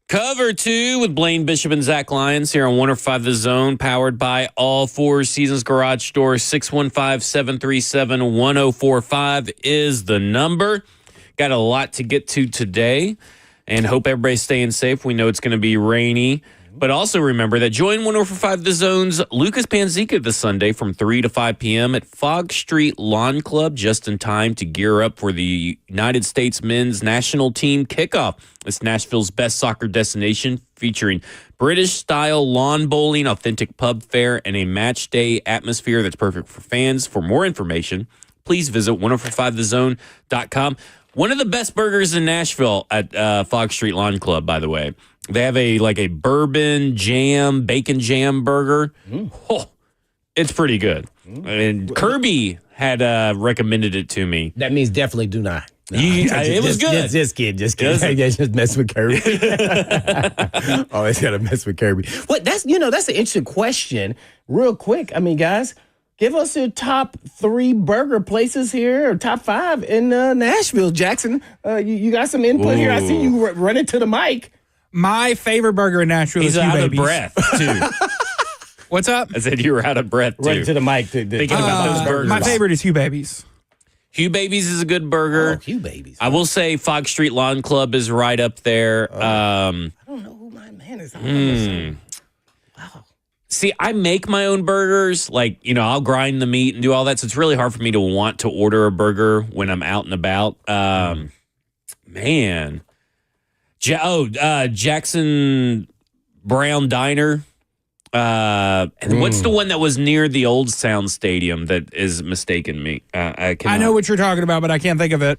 Cover 2 with Blaine Bishop and Zach Lyons here on 105 The Zone, powered by All Four Seasons Garage Store. 615-737-1045 is the number. Got a lot to get to today, and hope everybody's staying safe. We know it's going to be rainy. But also remember that join 105 The Zone's Lucas Panzica this Sunday from 3 to 5 p.m. at Fog Street Lawn Club, just in time to gear up for the United States men's national team kickoff. It's Nashville's best soccer destination, featuring British-style lawn bowling, authentic pub fare, and a match day atmosphere that's perfect for fans. For more information, please visit 1045thezone.com. One of the best burgers in Nashville at Fog Street Lawn Club, by the way. They have a bourbon jam, bacon jam burger. Oh, it's pretty good. And Kirby had recommended it to me. That means definitely do not. No, it was good. Just kidding. Just mess with Kirby. Always got to mess with Kirby. What? That's an interesting question. Real quick, I mean, guys, give us your top 3 burger places here, or top 5 in Nashville. Jackson, you got some input here. I see you running to the mic. My favorite burger in Nashville is Hugh Babies. Babies. He's out of breath, too. What's up? I said you were out of breath, too. Run to the mic. Thinking about those burgers. My favorite is Hugh Babies. Hugh Babies is a good burger. Oh, Hugh Babies. I will say Fog Street Lawn Club is right up there. I don't know who my man is. Wow. See, I make my own burgers. I'll grind the meat and do all that. So it's really hard for me to want to order a burger when I'm out and about. Man. Jackson Brown Diner. And what's the one that was near the old Sound Stadium that is mistaken me? I know what you're talking about, but I can't think of it.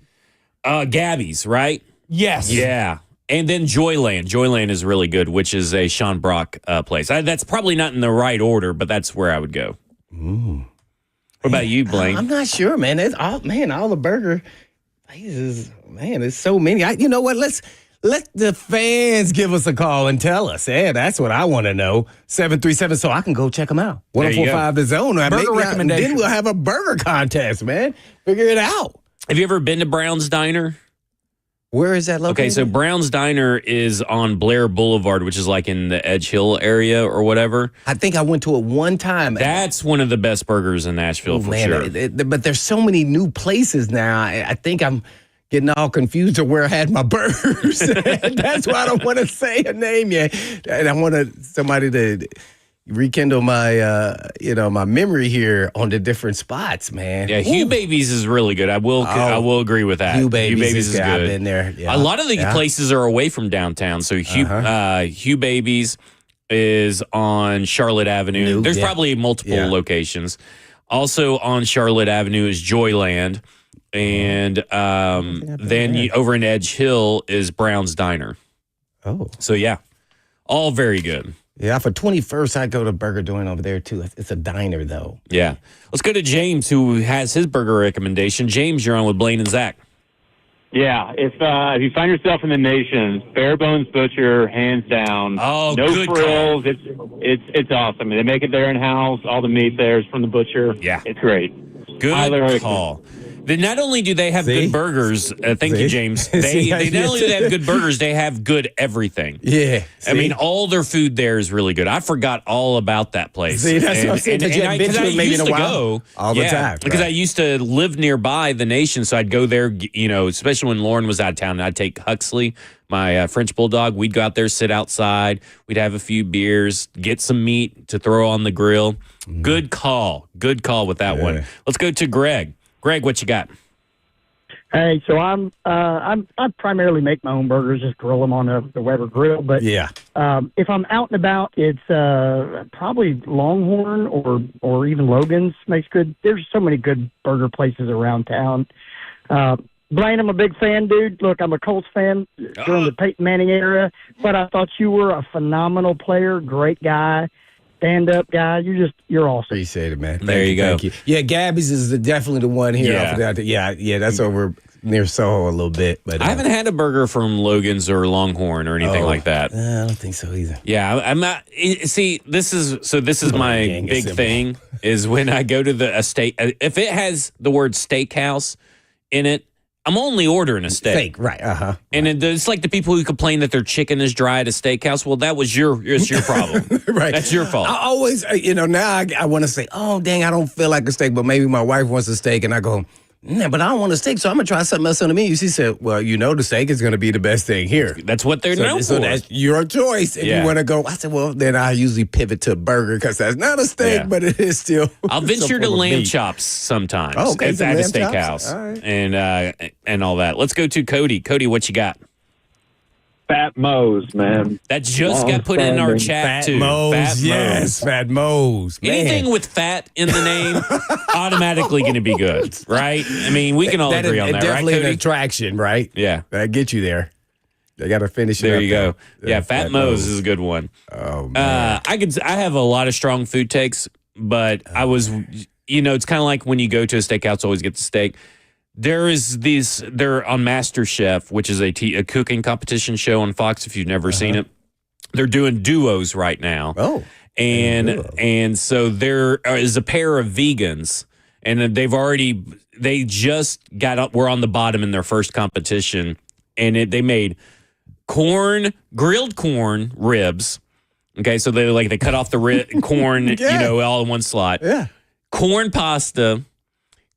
Gabby's, right? Yes. Yeah. And then Joyland. Joyland is really good, which is a Sean Brock place. That's probably not in the right order, but that's where I would go. Ooh. What about you, Blaine? I'm not sure, man. All the burger places, man, there's so many. You know what? Let the fans give us a call and tell us. Yeah, that's what I want to know. 737, so I can go check them out. 1045 The Zone. Burger recommendation. Then we'll have a burger contest, man. Figure it out. Have you ever been to Brown's Diner? Where is that located? Okay, so Brown's Diner is on Blair Boulevard, which is like in the Edge Hill area or whatever. I think I went to it one time. That's one of the best burgers in Nashville for sure. But there's so many new places now. I think I'm getting all confused to where I had my burgers. That's why I don't want to say a name yet. And I want somebody to rekindle my my memory here on the different spots, man. Yeah, Hugh Babies is really good. I will agree with that. Hugh Babies is good. I've been there. Yeah. A lot of the places are away from downtown. So Hugh Babies is on Charlotte Avenue. There's probably multiple locations. Also on Charlotte Avenue is Joyland. And then over in Edge Hill is Brown's Diner. Oh. So, yeah, all very good. Yeah, for 21st, I go to Burger Joint over there, too. It's a diner, though. Yeah. Let's go to James, who has his burger recommendation. James, you're on with Blaine and Zach. Yeah, if you find yourself in the Nations, Bare Bones Butcher, hands down. Oh, no good frills. call. It's awesome. They make it there in house. All the meat there is from the butcher. Yeah, it's great. Good call. Then not only do they have good burgers, thank you, James. They not only do they have good burgers, they have good everything. Yeah. I mean, all their food there is really good. I forgot all about that place. See, that's what I'm saying. Because I used to go all the time. Because I used to live nearby the Nation, so I'd go there, especially when Lauren was out of town, and I'd take Huxley, my French Bulldog. We'd go out there, sit outside. We'd have a few beers, get some meat to throw on the grill. Good call. Good call with that one. Let's go to Greg. Greg, what you got? Hey, so I primarily make my own burgers, just grill them on the Weber grill. But if I'm out and about, it's probably Longhorn or even Logan's makes good. There's so many good burger places around town. Blaine, I'm a big fan, dude. Look, I'm a Colts fan during the Peyton Manning era, but I thought you were a phenomenal player, great guy. Stand-up guy, you're awesome. Appreciate it, man. There you go. Thank you. Yeah, Gabby's is definitely the one here. Yeah, that's over near Soho a little bit. But I haven't had a burger from Logan's or Longhorn or anything like that. I don't think so either. Yeah, I'm not. See, this is my big thing is when I go to a steak. If it has the word steakhouse in it, I'm only ordering a steak. Right. And it's like the people who complain that their chicken is dry at a steakhouse. Well, it's your problem. Right. That's your fault. I always, now I want to say, oh, dang, I don't feel like a steak, but maybe my wife wants a steak, and I go, nah, but I don't want a steak, so I'm going to try something else on the menu. She said, well, the steak is going to be the best thing here. That's what they're known So for. that's your choice. If you want to go, I said, well, then I usually pivot to a burger because that's not a steak, but it is still. I'll venture to lamb chops sometimes. Oh, okay. At a steakhouse. All right. And all that. Let's go to Cody. Cody, what you got? Fat Moe's, man. That just got put in our chat, too. Fat Moe's. Anything with fat in the name, automatically going to be good, right? I mean, we can all agree on that, right, definitely Cody? an attraction, right? Yeah. That get you there. They got to finish it There up. you go. There. Yeah, Fat Moe's is a good one. Oh, man. I have a lot of strong food takes, but I was, it's kind of like when you go to a steakhouse, always get the steak. They're on MasterChef, which is a cooking competition show on Fox. If you've never seen it, they're doing duos right now. Oh, and so there is a pair of vegans, and they just got up. We're on the bottom in their first competition, and they made grilled corn ribs. Okay, so they cut off the corn, all in one slot. Yeah, corn pasta.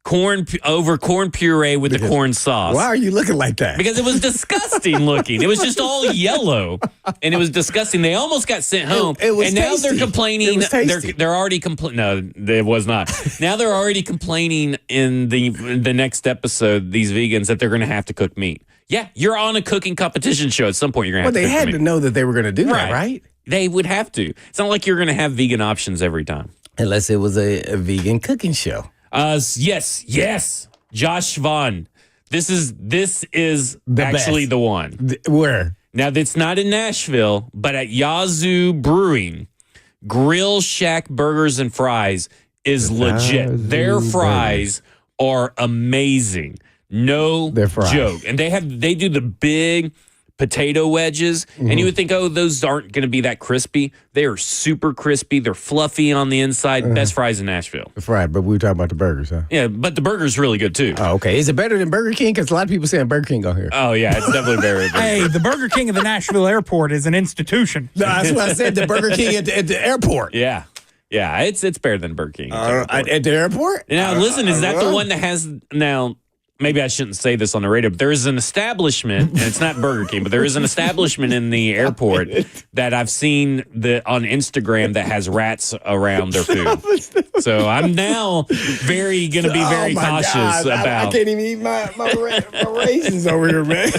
Corn puree with the corn sauce. Why are you looking like that? Because it was disgusting looking. It was just all yellow, and it was disgusting. They almost got sent home, It was and now tasty. they're complaining. It was tasty. They're already complaining. No, it was not. Now they're already complaining in the next episode. These vegans that they're going to have to cook meat. Yeah, you're on a cooking competition show. At some point, you're going to have to cook they had meat. to know that they were going to do that, right? They would have to. It's not like you're going to have vegan options every time. Unless it was a vegan cooking show. Yes. Josh Vaughn. This is actually best. the one. Where? Now, it's not in Nashville, but at Yazoo Brewing, Grill Shack Burgers and Fries is legit. Their fries are amazing. No joke. And they do the big potato wedges, and you would think, oh, those aren't going to be that crispy. They are super crispy. They're fluffy on the inside. Best fries in Nashville. Right, but we were talking about the burgers, huh? Yeah, but the burger's really good, too. Oh, okay. Is it better than Burger King? Because a lot of people saying Burger King on here. Oh, yeah, it's definitely very good. Hey, the Burger King of the Nashville airport is an institution. No, that's what I said, the Burger King at the airport. Yeah, it's better than Burger King. At the airport? Now, listen, is that the one that has now? Maybe I shouldn't say this on the radio, but there is an establishment, and it's not Burger King, but there is an establishment in the airport that I've seen on Instagram that has rats around their food. So I'm now going to be very cautious about. I can't even eat my raisins over here, man.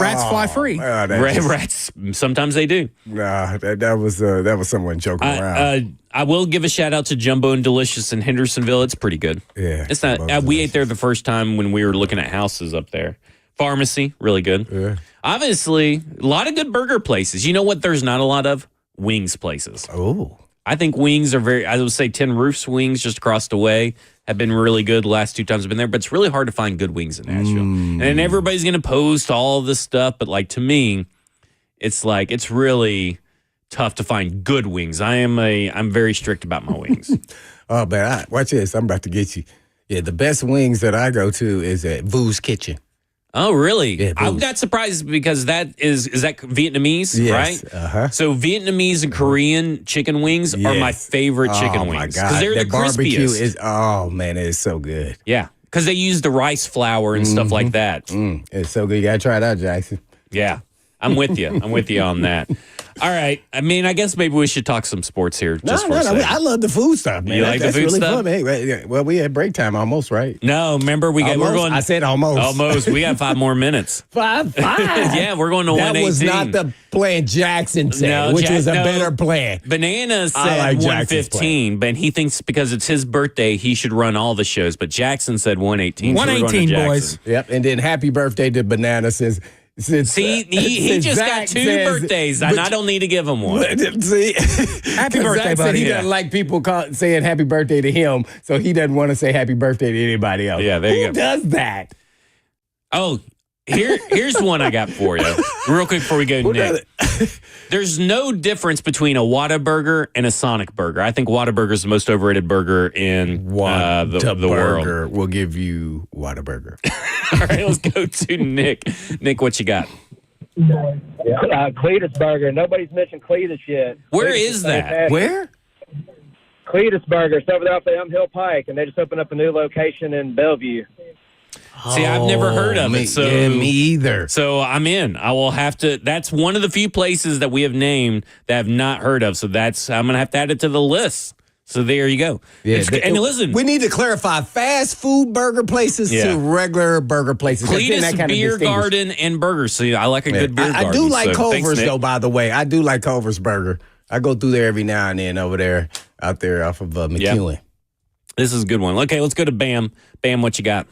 Rats fly free. Rats, sometimes they do. Nah, that was someone joking around. I will give a shout out to Jumbo and Delicious in Hendersonville. It's pretty good. Yeah, it's not. We ate there the first time when we were looking at houses up there. Pharmacy, really good. Yeah. Obviously, a lot of good burger places. You know what? There's not a lot of wings places. Oh, I think wings are I would say 10 Roofs wings just across the way have been really good the last 2 times I've been there, but it's really hard to find good wings in Nashville. And everybody's going to post all this stuff, but like to me, it's really tough to find good wings. I'm very strict about my wings. Oh, man, watch this. I'm about to get you. Yeah, the best wings that I go to is at Vu's Kitchen. Oh, really? Yeah, I'm not surprised because that is that Vietnamese, yes. right? Uh-huh. So Vietnamese and Korean chicken wings are my favorite chicken wings. Oh, my God. They're the barbecue crispiest. it is so good. Yeah, because they use the rice flour and stuff like that. It's so good. You got to try it out, Jackson. Yeah, I'm with you. I'm with you on that. All right. I mean, I guess maybe we should talk some sports here just for a second. I love the food stuff, man. You like the food really stuff? Fun, man. Well, we had break time almost, right? No, remember we're going. I said almost. Almost. We got 5 more minutes. 5. Yeah, we're going to 118. That was not the plan Jackson said, which was a better plan. Banana said like 115, but he thinks because it's his birthday, he should run all the shows. But Jackson said 118. 118, boys. Yep, and then happy birthday to Banana since See, he just got 2 birthdays, and I don't need to give him one. See, happy birthday, Zach buddy. said he doesn't like people saying happy birthday to him, so he doesn't want to say happy birthday to anybody else. Yeah, there you go. Who does that? Oh, Here's one I got for you, real quick before we go, Nick. There's no difference between a Whataburger and a Sonic burger. I think Whataburger is the most overrated burger in the world. We'll give you Whataburger. All right, let's go to Nick. Nick, what you got? Cletus Burger. Nobody's mentioned Cletus yet. Where Cletus is that? fantastic. Where? Cletus Burger. It's over there off the Elm Hill Pike, and they just opened up a new location in Bellevue. See, I've never heard of it. So me either. So I'm in. I will have to. That's one of the few places that we have named that I've not heard of. So I'm going to have to add it to the list. So there you go. Yeah, And listen, we need to clarify fast food burger places to regular burger places. Cletus Beer Garden and Burgers. See, I like a good beer garden. I do like Culver's, thanks, though, by the way. I do like Culver's Burger. I go through there every now and then out there off of McEwen. Yep. This is a good one. Okay, let's go to Bam. Bam, what you got?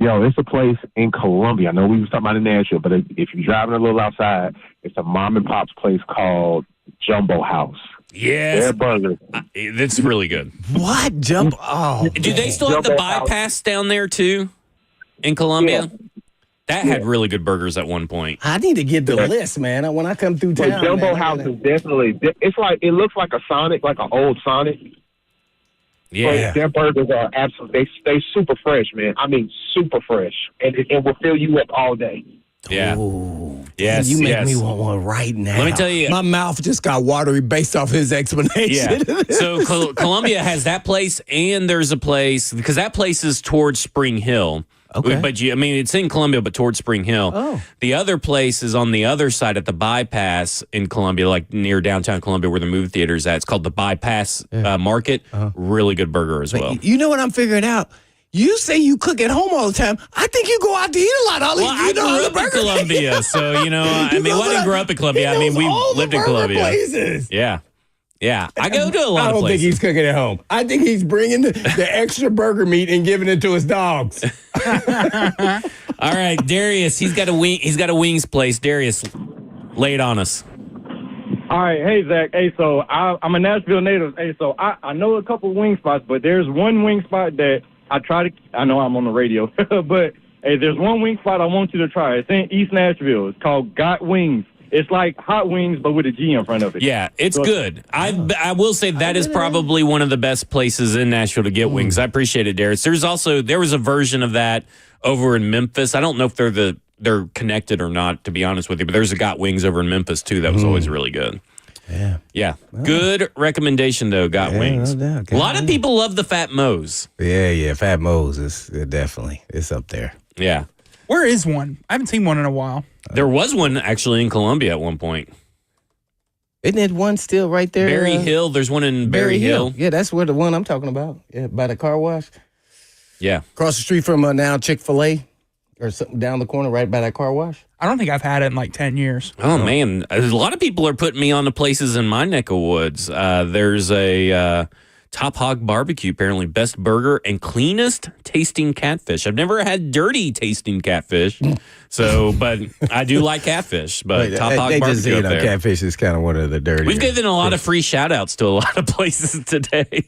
Yo, it's a place in Columbia. I know we was talking about in Nashville, but if you're driving a little outside, it's a mom and pop's place called Jumbo House. Yes. Their burger. That's really good. What? Do they still have the bypass down there, too, in Columbia? Yeah. That had really good burgers at one point. I need to get the list, man. When I come through town, Well, Jumbo House is definitely. It looks like a Sonic, like an old Sonic. Yeah. But their burgers are absolutely. They super fresh, man. I mean, super fresh, and it will fill you up all day. Yeah. Ooh, yes. You make me want one right now. Let me tell you. My mouth just got watery based off his explanation. Yeah. So Columbia has that place, and there's a place, because that place is towards Spring Hill. Okay. But it's in Columbia, but towards Spring Hill. Oh. The other place is on the other side at the bypass in Columbia, like near downtown Columbia where the movie theater is at. It's called the Bypass Market. Really good burger as well. You know what I'm figuring out? You say you cook at home all the time. I think you go out to eat a lot. I grew up in Columbia, so, I didn't grow up in Columbia. We lived in Columbia. Places. Yeah. Yeah. I go to a lot of places. I don't think he's cooking at home. I think he's bringing the extra burger meat and giving it to his dogs. All right, Darius, he's got a wings place. Darius, lay it on us. All right, hey Zach. Hey, so I'm a Nashville native. Hey, so I know a couple wing spots, but there's one wing spot that I know I'm on the radio, but hey, there's one wing spot I want you to try. It's in East Nashville. It's called Got Wings. It's like hot wings, but with a G in front of it. Yeah, it's good. I will say that is probably one of the best places in Nashville to get wings. I appreciate it, Darius. There was a version of that over in Memphis. I don't know if they're connected or not, to be honest with you, but there's a Got Wings over in Memphis too that was always really good. Yeah. Good recommendation though. Got Wings. No doubt. A lot of people love the Fat Moe's. Yeah. Fat Moe's is definitely up there. Yeah. Where is one? I haven't seen one in a while. There was one actually in Columbia at one point. Isn't it one still right there? Berry Hill. There's one in Berry Hill. Yeah, that's where the one I'm talking about. Yeah, by the car wash. Yeah. Across the street from now Chick-fil-A or something down the corner right by that car wash. I don't think I've had it in like 10 years. Oh, man. A lot of people are putting me on to places in my neck of woods. There's a Top Hog Barbecue, apparently best burger and cleanest tasting catfish. I've never had dirty tasting catfish, but I do like catfish. But Top Hog Barbecue up there. Catfish is kind of one of the dirty. We've given a lot of free shout-outs to a lot of places today.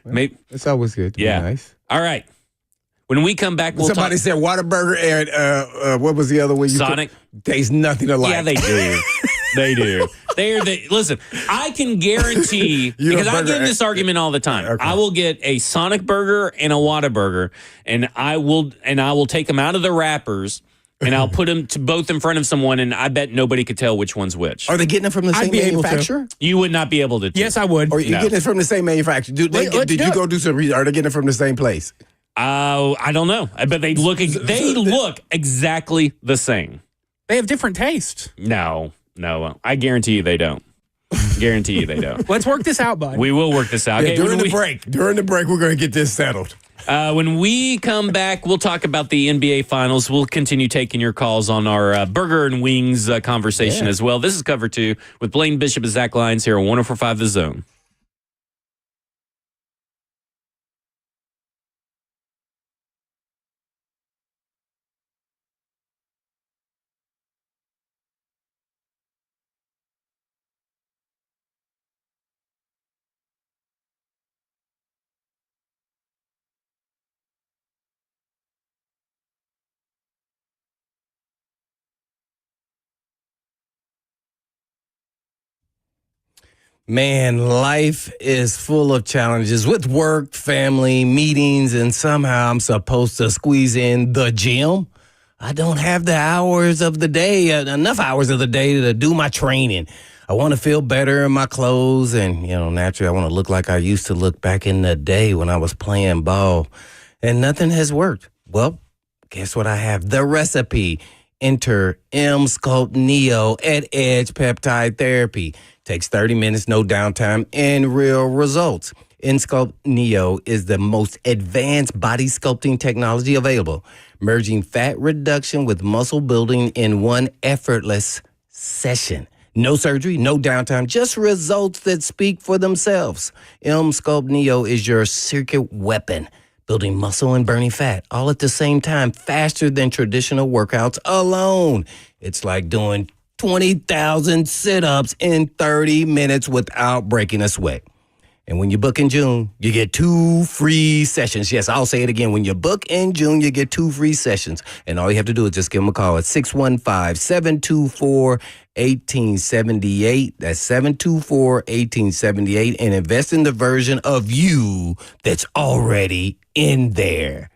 Maybe it's always good. Yeah. Nice. All right. When we come back, we'll Somebody said Whataburger and what was the other one? Sonic. Tastes nothing alike. Yeah, they do. They do. Listen, I can guarantee, because I get in this argument all the time. Okay. I will get a Sonic burger and a Whataburger, and I will take them out of the wrappers, and I'll put them both in front of someone, and I bet nobody could tell which one's which. Are they getting it from the same manufacturer? You would not be able to. Yes, I would. Or you getting it from the same manufacturer? Did you go do some research? Are they getting it from the same place? I don't know. But they look exactly the same. They have different tastes. No. I guarantee you they don't. Guarantee you they don't. Let's work this out, bud. We will work this out. Yeah, during the break, we're going to get this settled. When we come back, we'll talk about the NBA Finals. We'll continue taking your calls on our burger and wings conversation as well. This is Cover 2 with Blaine Bishop and Zach Lyons here on 104.5 The Zone. Man, life is full of challenges with work, family, meetings, and somehow I'm supposed to squeeze in the gym. I don't have the hours of the day, enough hours of the day to do my training. I want to feel better in my clothes, and, naturally, I want to look like I used to look back in the day when I was playing ball, and nothing has worked. Well, guess what I have? The recipe. Enter M-Sculpt Neo at Edge Peptide Therapy. Takes 30 minutes, no downtime, and real results. M-Sculpt Neo is the most advanced body sculpting technology available, merging fat reduction with muscle building in one effortless session. No surgery, no downtime, just results that speak for themselves. M-Sculpt Neo is your secret weapon, building muscle and burning fat all at the same time, faster than traditional workouts alone. It's like doing 20,000 sit-ups in 30 minutes without breaking a sweat. And when you book in June, you get 2 free sessions. Yes, I'll say it again. When you book in June, you get 2 free sessions. And all you have to do is just give them a call at 615-724-1878. That's 724-1878. And invest in the version of you that's already in there.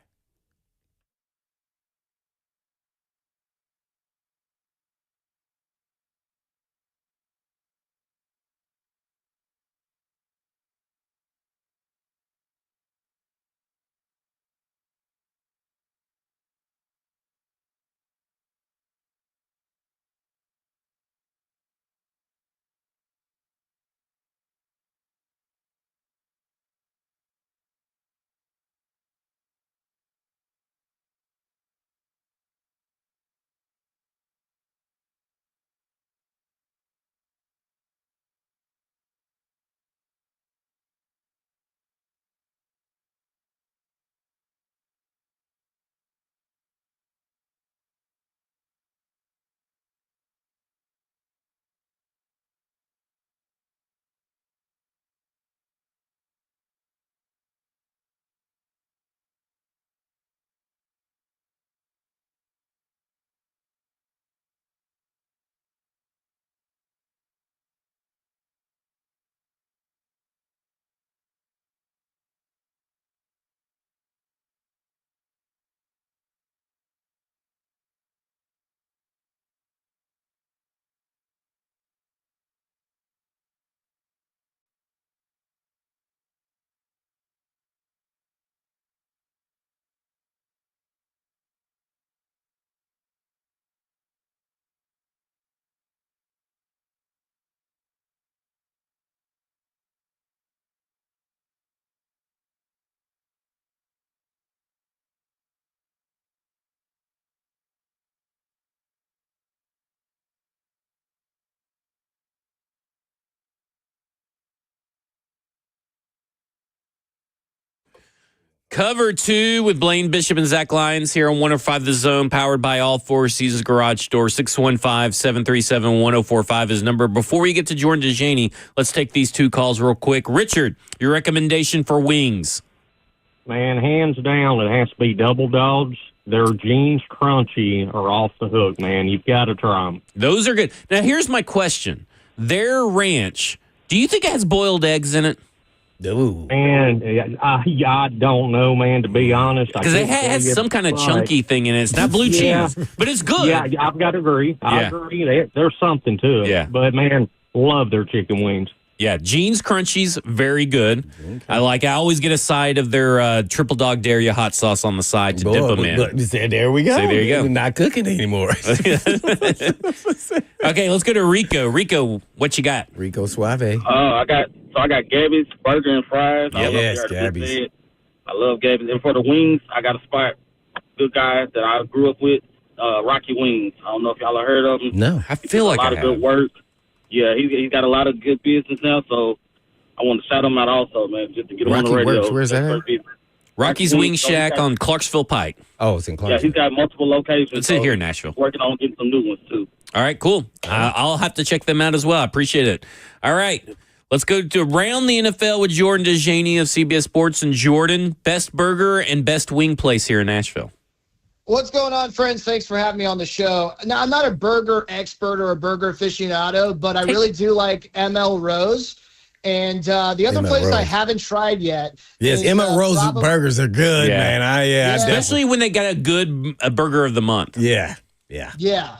Cover 2 with Blaine Bishop and Zach Lyons here on 105 The Zone, powered by All Four Seasons Garage Door. 615-737-1045 is number. Before we get to Jordan DeJaney, let's take these 2 calls real quick. Richard, your recommendation for wings? Man, hands down, it has to be Double Dogs. Their jeans crunchy are off the hook, man. You've got to try them. Those are good. Now, here's my question. Their ranch, do you think it has boiled eggs in it? Ooh. Man, I don't know, man, to be honest. Because it has some kind of chunky thing in it. It's not blue cheese, but it's good. Yeah, I've got to agree. I agree. There's something to it. Yeah. But, man, love their chicken wings. Yeah, Jeans Crunchies, very good. Okay. I always get a side of their triple dog dairy hot sauce on the side to dip them in. There we go. So there you go. We're not cooking anymore. Okay, let's go to Rico. Rico, what you got? Rico Suave. I got Gabby's Burger and Fries. Yes, Gabby's. I love Gabby's. And for the wings, I got a spot, good guy that I grew up with, Rocky Wings. I don't know if y'all have heard of him. No. I feel like a lot of good work. Yeah, he's got a lot of good business now, so I want to shout him out also, man, just to get him on the radio. Works. Where's that at? Rocky's Wing Shack on Clarksville Pike. Oh, it's in Clarksville. Yeah, he's got multiple locations. It's in here in Nashville. Working on getting some new ones, too. All right, cool. I'll have to check them out as well. I appreciate it. All right, let's go to around the NFL with Jordan DeJaney of CBS Sports. And Jordan, best burger and best wing place here in Nashville. What's going on, friends? Thanks for having me on the show. Now, I'm not a burger expert or a burger aficionado, but I really do like ML Rose. And the other Emmett place I Rose. haven't tried yet. Yes, is, Emmett Rose probably- burgers are good, Yeah. man. Especially when they got a good burger of the month. Yeah. Yeah,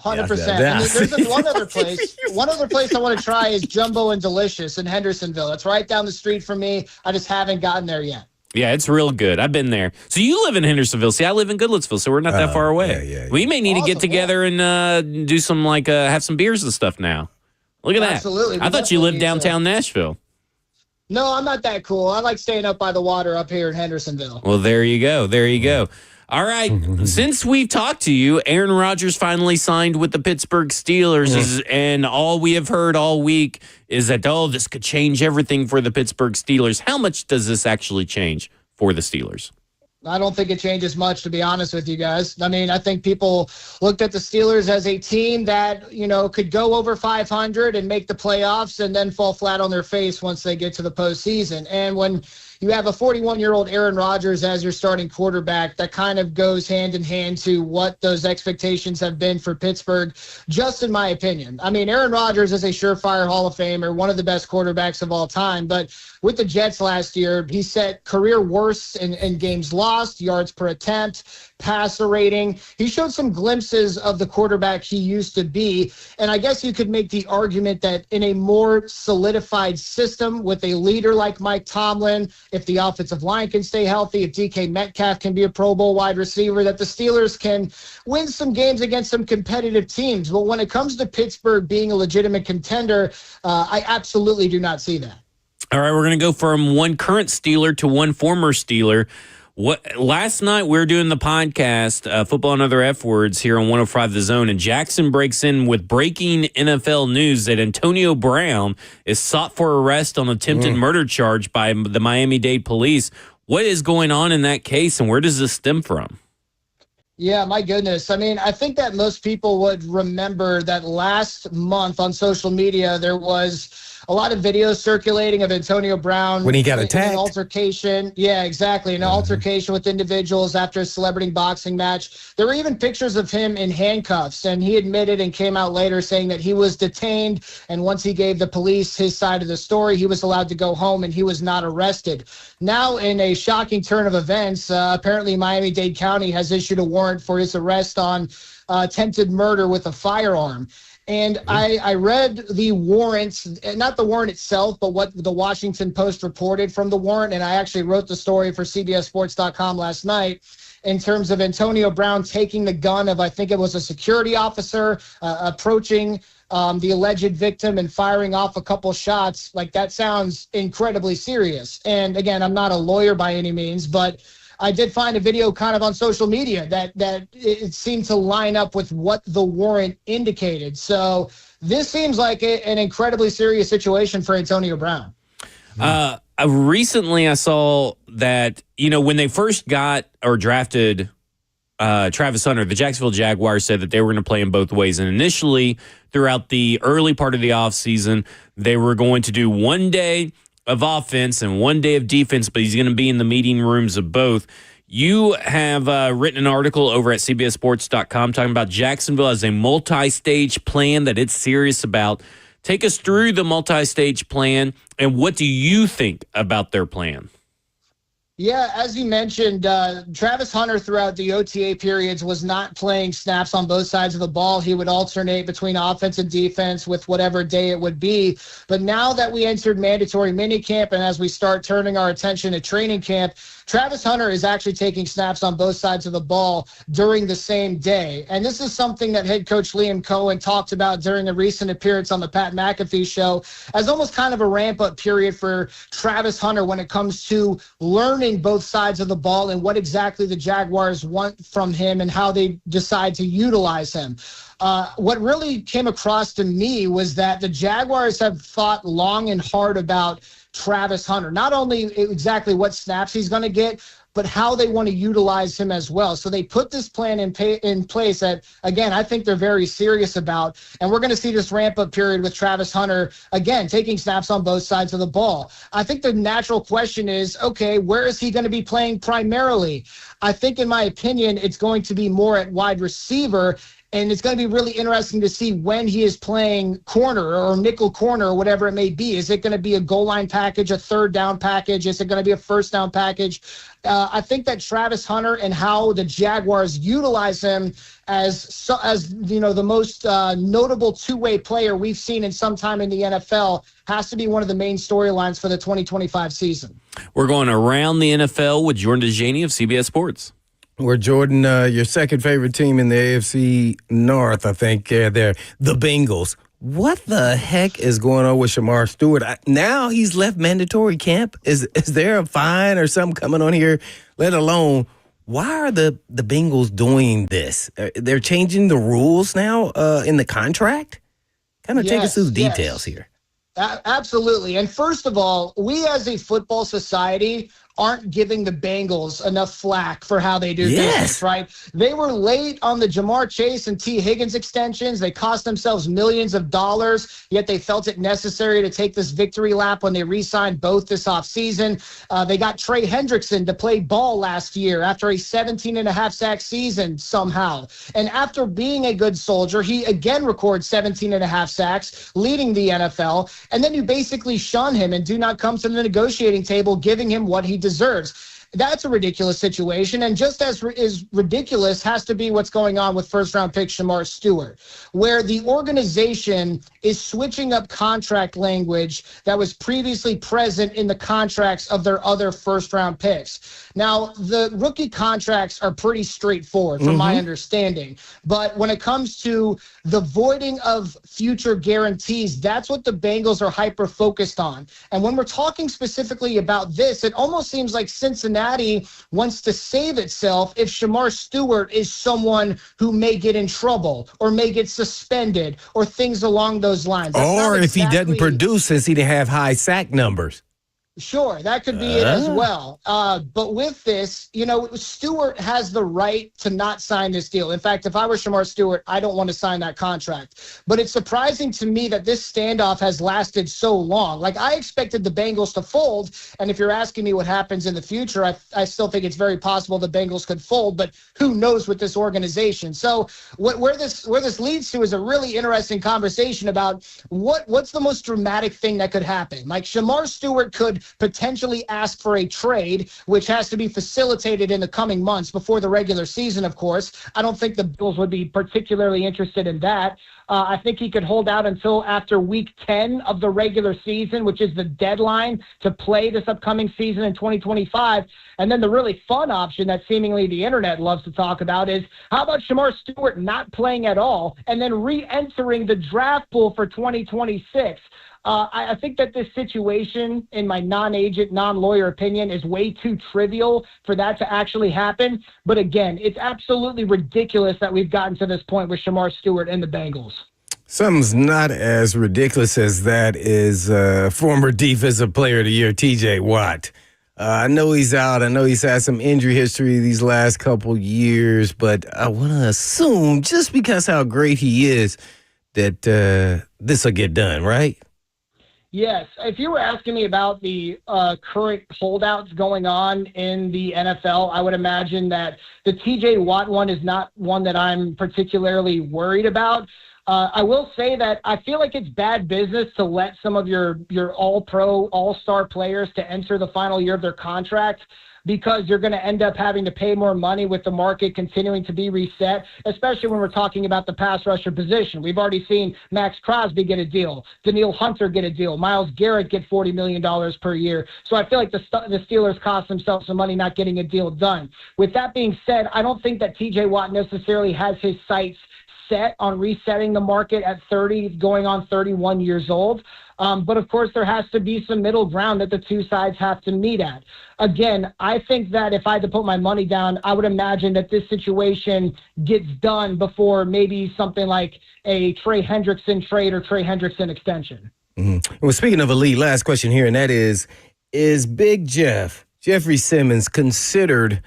100%. Yeah. And then there's one other place. One other place I want to try is Jumbo and Delicious in Hendersonville. It's right down the street from me. I just haven't gotten there yet. Yeah, it's real good. I've been there. So you live in Hendersonville. See, I live in Goodlettsville, so we're not that far away. yeah. We may need to get Awesome, together and do some have some beers and stuff now. Look at that. Absolutely. I We thought you definitely lived need to. downtown Nashville. No, I'm not that cool. I like staying up by the water up here in Hendersonville. Well, there you go. There you go. All right. Since we've talked to you, Aaron Rodgers finally signed with the Pittsburgh Steelers, and all we have heard all week is that, this could change everything for the Pittsburgh Steelers. How much does this actually change for the Steelers? I don't think it changes much, to be honest with you guys. I mean, I think people looked at the Steelers as a team that, could go over 500 and make the playoffs and then fall flat on their face once they get to the postseason. And when you have a 41-year-old Aaron Rodgers as your starting quarterback, that kind of goes hand in hand to what those expectations have been for Pittsburgh, just in my opinion. I mean, Aaron Rodgers is a surefire Hall of Famer, one of the best quarterbacks of all time. But with the Jets last year, he set career worsts in games lost, yards per attempt, passer rating. He showed some glimpses of the quarterback he used to be. And I guess you could make the argument that in a more solidified system with a leader like Mike Tomlin, if the offensive line can stay healthy, if DK Metcalf can be a Pro Bowl wide receiver, that the Steelers can win some games against some competitive teams. But when it comes to Pittsburgh being a legitimate contender, I absolutely do not see that. All right, we're going to go from one current Steeler to one former Steeler. Last night we were doing the podcast, Football and Other F Words, here on 105 The Zone, and Jackson breaks in with breaking NFL news that Antonio Brown is sought for arrest on attempted murder charge by the Miami-Dade police. What is going on in that case, and where does this stem from? Yeah, my goodness. I mean, I think that most people would remember that last month on social media, there was a lot of videos circulating of Antonio Brown. When he got in attacked. an altercation. Yeah, exactly. An altercation with individuals after a celebrity boxing match. There were even pictures of him in handcuffs, and he admitted and came out later saying that he was detained, and once he gave the police his side of the story, he was allowed to go home and he was not arrested. Now, in a shocking turn of events, apparently Miami-Dade County has issued a warrant for his arrest on attempted murder with a firearm. And I read the warrants, not the warrant itself, but what the Washington Post reported from the warrant. And I actually wrote the story for CBSSports.com last night in terms of Antonio Brown taking the gun of, I think it was a security officer, approaching the alleged victim and firing off a couple shots. Like, that sounds incredibly serious. And again, I'm not a lawyer by any means, but I did find a video kind of on social media that it seemed to line up with what the warrant indicated. So this seems like an incredibly serious situation for Antonio Brown. Recently I saw that, when they first got or drafted Travis Hunter, the Jacksonville Jaguars said that they were going to play him both ways. And initially, throughout the early part of the offseason, they were going to do one day of offense and one day of defense, but he's going to be in the meeting rooms of both. You have written an article over at CBSSports.com talking about Jacksonville as a multi-stage plan that it's serious about. Take us through the multi-stage plan, and what do you think about their plan? Yeah, as you mentioned, Travis Hunter throughout the OTA periods was not playing snaps on both sides of the ball. He would alternate between offense and defense with whatever day it would be. But now that we entered mandatory minicamp and as we start turning our attention to training camp, Travis Hunter is actually taking snaps on both sides of the ball during the same day. And this is something that head coach Liam Cohen talked about during a recent appearance on the Pat McAfee show as almost kind of a ramp-up period for Travis Hunter when it comes to learning both sides of the ball and what exactly the Jaguars want from him and how they decide to utilize him. What really came across to me was that the Jaguars have thought long and hard about Travis Hunter, not only exactly what snaps he's going to get, but how they want to utilize him as well. So they put this plan in place that, again, I think they're very serious about. And we're going to see this ramp-up period with Travis Hunter, again, taking snaps on both sides of the ball. I think the natural question is, okay, where is he going to be playing primarily? I think, in my opinion, it's going to be more at wide receiver. And it's going to be really interesting to see when he is playing corner or nickel corner or whatever it may be. Is it going to be a goal line package, a third down package? Is it going to be a first down package? I think that Travis Hunter and how the Jaguars utilize him as the most notable two-way player we've seen in some time in the NFL has to be one of the main storylines for the 2025 season. We're going around the NFL with Jordan DeJaney of CBS Sports. Where Jordan, your second favorite team in the AFC North, I think they're the Bengals. What the heck is going on with Shamar Stewart? Now he's left mandatory camp. Is there a fine or something coming on here? Let alone, why are the Bengals doing this? They're changing the rules now in the contract? Kind of take us through the details here. Absolutely. And first of all, we as a football society aren't giving the Bengals enough flack for how they do business, right? They were late on the Jamar Chase and T. Higgins extensions. They cost themselves millions of dollars, yet they felt it necessary to take this victory lap when they re-signed both this offseason. They got Trey Hendrickson to play ball last year after a 17.5 sack season somehow. And after being a good soldier, he again records 17.5 sacks, leading the NFL. And then you basically shun him and do not come to the negotiating table giving him what he deserves. That's a ridiculous situation, and just as is ridiculous has to be what's going on with first-round pick Shamar Stewart, where the organization is switching up contract language that was previously present in the contracts of their other first-round picks. Now, the rookie contracts are pretty straightforward from my understanding, but when it comes to the voiding of future guarantees, that's what the Bengals are hyper-focused on. And when we're talking specifically about this, it almost seems like Cincinnati wants to save itself if Shamar Stewart is someone who may get in trouble or may get suspended or things along those lines. Or if he doesn't produce since he didn't have high sack numbers. Sure, that could be it as well. But with this, Stewart has the right to not sign this deal. In fact, if I were Shamar Stewart, I don't want to sign that contract. But it's surprising to me that this standoff has lasted so long. Like, I expected the Bengals to fold, and if you're asking me what happens in the future, I still think it's very possible the Bengals could fold, but who knows with this organization. So where this leads to is a really interesting conversation about what's the most dramatic thing that could happen. Like, Shamar Stewart could potentially ask for a trade, which has to be facilitated in the coming months before the regular season, of course. I don't think the Bills would be particularly interested in that. I think he could hold out until after week 10 of the regular season, which is the deadline to play this upcoming season in 2025. And then the really fun option that seemingly the internet loves to talk about is, how about Shamar Stewart not playing at all and then re-entering the draft pool for 2026? I think that this situation, in my non-agent, non-lawyer opinion, is way too trivial for that to actually happen. But again, it's absolutely ridiculous that we've gotten to this point with Shamar Stewart and the Bengals. Something's not as ridiculous as that is former Defensive Player of the Year, T.J. Watt. I know he's out. I know he's had some injury history these last couple years, but I want to assume, just because how great he is, that this will get done, right? Yes. If you were asking me about the current holdouts going on in the NFL, I would imagine that the TJ Watt one is not one that I'm particularly worried about. I will say that I feel like it's bad business to let some of your all-pro, all-star players to enter the final year of their contract, because you're going to end up having to pay more money with the market continuing to be reset, especially when we're talking about the pass rusher position. We've already seen Max Crosby get a deal, Daniil Hunter get a deal, Myles Garrett get $40 million per year. So I feel like the Steelers cost themselves some money not getting a deal done. With that being said, I don't think that T.J. Watt necessarily has his sights set on resetting the market at 30, going on 31 years old. But of course, there has to be some middle ground that the two sides have to meet at. Again, I think that if I had to put my money down, I would imagine that this situation gets done before maybe something like a Trey Hendrickson trade or Trey Hendrickson extension. Mm-hmm. Well, speaking of elite, last question here, and that is Big Jeffrey Simmons, considered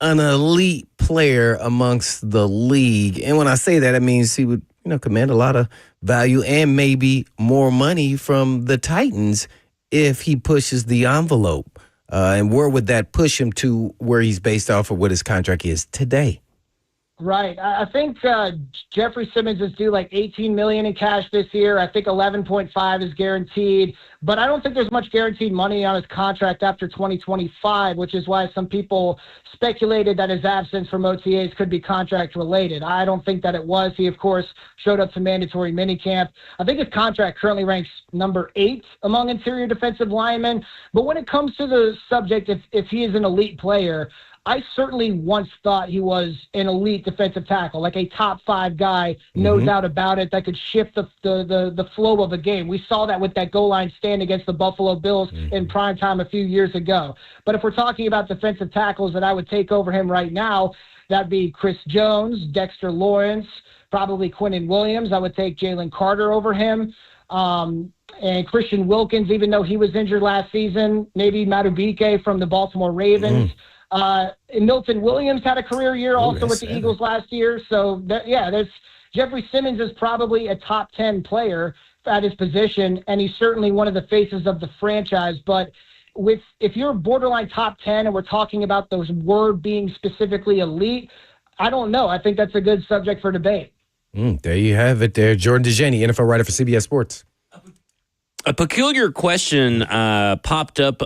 an elite player amongst the league? And when I say that, it means he would, command a lot of value and maybe more money from the Titans if he pushes the envelope. And where would that push him to, where he's based off of what his contract is today? Right. I think Jeffrey Simmons is due like $18 million in cash this year. I think 11.5 is guaranteed, but I don't think there's much guaranteed money on his contract after 2025, which is why some people speculated that his absence from OTAs could be contract related. I don't think that it was. He, of course, showed up to mandatory minicamp. I think his contract currently ranks number 8 among interior defensive linemen. But when it comes to the subject, if he is an elite player, I certainly once thought he was an elite defensive tackle, like a top 5 guy, no doubt about it, that could shift the flow of a game. We saw that with that goal line stand against the Buffalo Bills in primetime a few years ago. But if we're talking about defensive tackles that I would take over him right now, that'd be Chris Jones, Dexter Lawrence, probably Quinnen Williams. I would take Jalen Carter over him. And Christian Wilkins, even though he was injured last season, maybe Madubuike from the Baltimore Ravens. And Milton Williams had a career year also with the Eagles last year. So, Jeffrey Simmons is probably a top 10 player at his position, and he's certainly one of the faces of the franchise. But if you're borderline top 10 and we're talking about those word being specifically elite, I don't know. I think that's a good subject for debate. There you have it there. Jordan DeJaney, NFL writer for CBS Sports. A peculiar question popped up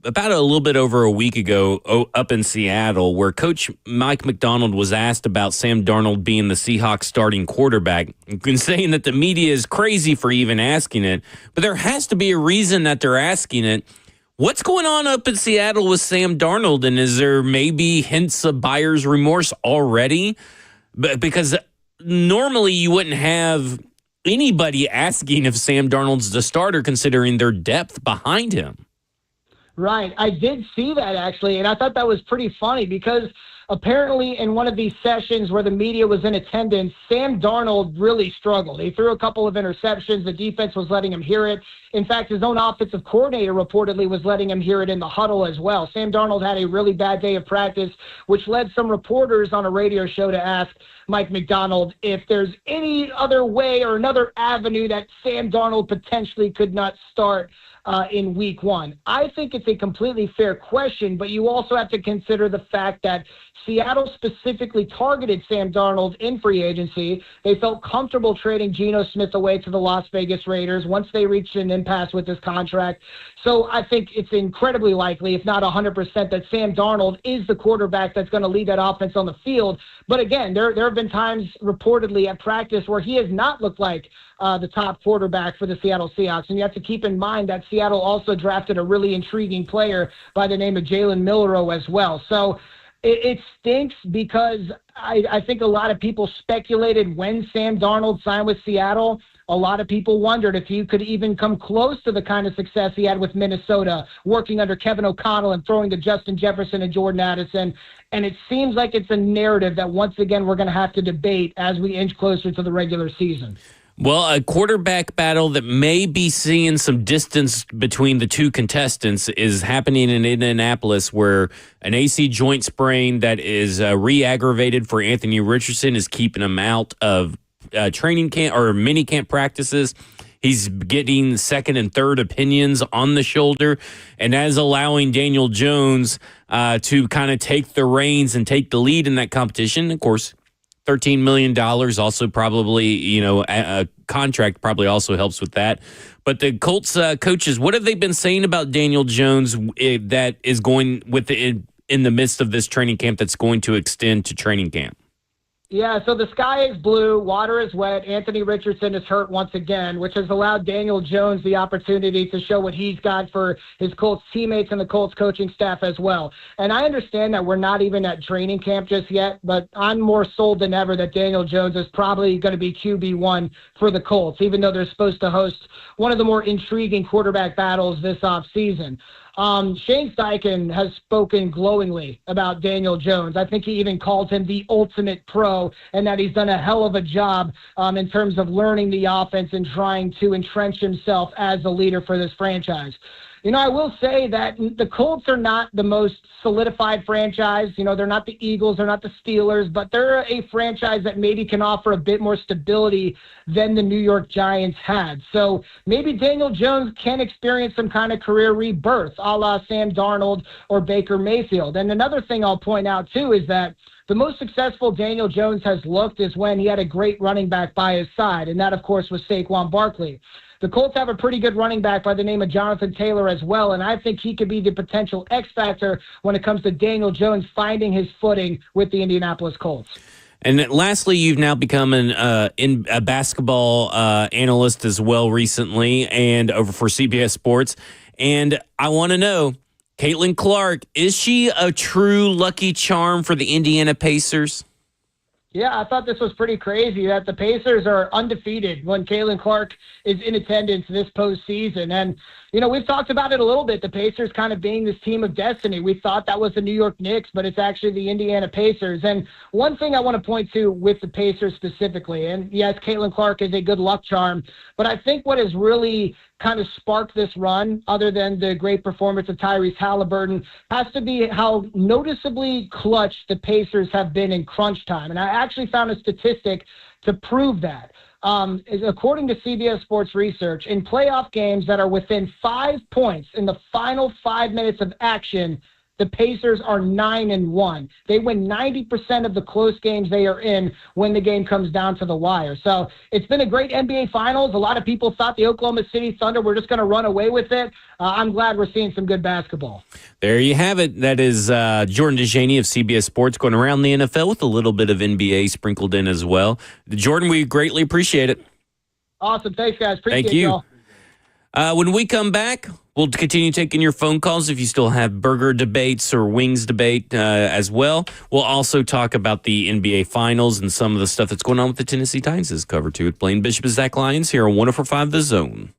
about a little bit over a week ago up in Seattle, where Coach Mike McDonald was asked about Sam Darnold being the Seahawks starting quarterback, and saying that the media is crazy for even asking it, but there has to be a reason that they're asking it. What's going on up in Seattle with Sam Darnold, and is there maybe hints of buyer's remorse already? Because normally you wouldn't have anybody asking if Sam Darnold's the starter, considering their depth behind him. Right. I did see that, actually, and I thought that was pretty funny because apparently in one of these sessions where the media was in attendance, Sam Darnold really struggled. He threw a couple of interceptions. The defense was letting him hear it. In fact, his own offensive coordinator reportedly was letting him hear it in the huddle as well. Sam Darnold had a really bad day of practice, which led some reporters on a radio show to ask Mike McDonald if there's any other way or another avenue that Sam Darnold potentially could not start in week 1. I think it's a completely fair question, but you also have to consider the fact that Seattle specifically targeted Sam Darnold in free agency. They felt comfortable trading Geno Smith away to the Las Vegas Raiders once they reached an impasse with his contract. So I think it's incredibly likely, if not 100%, that Sam Darnold is the quarterback that's going to lead that offense on the field. But again, there have been times reportedly at practice where he has not looked like the top quarterback for the Seattle Seahawks. And you have to keep in mind that Seattle also drafted a really intriguing player by the name of Jalen Milroe as well. So it stinks because I think a lot of people speculated when Sam Darnold signed with Seattle. A lot of people wondered if he could even come close to the kind of success he had with Minnesota, working under Kevin O'Connell and throwing to Justin Jefferson and Jordan Addison. And it seems like it's a narrative that once again we're going to have to debate as we inch closer to the regular season. Well, a quarterback battle that may be seeing some distance between the two contestants is happening in Indianapolis, where an AC joint sprain that is re-aggravated for Anthony Richardson is keeping him out of training camp or mini camp practices. He's getting second and third opinions on the shoulder, and that is allowing Daniel Jones to kind of take the reins and take the lead in that competition. Of course, $13 million also probably, a contract probably also helps with that. But the Colts coaches, what have they been saying about Daniel Jones that is going with in the midst of this training camp that's going to extend to training camp? Yeah, so the sky is blue, water is wet. Anthony Richardson is hurt once again, which has allowed Daniel Jones the opportunity to show what he's got for his Colts teammates and the Colts coaching staff as well. And I understand that we're not even at training camp just yet, but I'm more sold than ever that Daniel Jones is probably going to be QB1 for the Colts, even though they're supposed to host one of the more intriguing quarterback battles this offseason. Shane Steichen has spoken glowingly about Daniel Jones. I think he even called him the ultimate pro, and that he's done a hell of a job in terms of learning the offense and trying to entrench himself as a leader for this franchise. I will say that the Colts are not the most solidified franchise. They're not the Eagles, they're not the Steelers, but they're a franchise that maybe can offer a bit more stability than the New York Giants had. So maybe Daniel Jones can experience some kind of career rebirth, a la Sam Darnold or Baker Mayfield. And another thing I'll point out, too, is that the most successful Daniel Jones has looked is when he had a great running back by his side, and that, of course, was Saquon Barkley. The Colts have a pretty good running back by the name of Jonathan Taylor as well, and I think he could be the potential X factor when it comes to Daniel Jones finding his footing with the Indianapolis Colts. And then lastly, you've now become a basketball analyst as well recently, and over for CBS Sports. And I want to know, Caitlin Clark, is she a true lucky charm for the Indiana Pacers? Yeah, I thought this was pretty crazy that the Pacers are undefeated when Caitlin Clark is in attendance this postseason. And, we've talked about it a little bit, the Pacers kind of being this team of destiny. We thought that was the New York Knicks, but it's actually the Indiana Pacers. And one thing I want to point to with the Pacers specifically, and yes, Caitlin Clark is a good luck charm, but I think what has really kind of sparked this run, other than the great performance of Tyrese Halliburton, has to be how noticeably clutch the Pacers have been in crunch time. And I actually found a statistic to prove that. According to CBS Sports Research, in playoff games that are within 5 points in the final 5 minutes of action, the Pacers are 9-1. They win 90% of the close games they are in when the game comes down to the wire. So it's been a great NBA Finals. A lot of people thought the Oklahoma City Thunder were just going to run away with it. I'm glad we're seeing some good basketball. There you have it. That is Jordan DeJaney of CBS Sports going around the NFL with a little bit of NBA sprinkled in as well. Jordan, we greatly appreciate it. Awesome. Thanks, guys. Appreciate Thank you. Y'all. When we come back, we'll continue taking your phone calls if you still have burger debates or wings debate as well. We'll also talk about the NBA Finals and some of the stuff that's going on with the Tennessee Titans is covered too with Blaine Bishop and Zach Lyons here on 104.5 The Zone.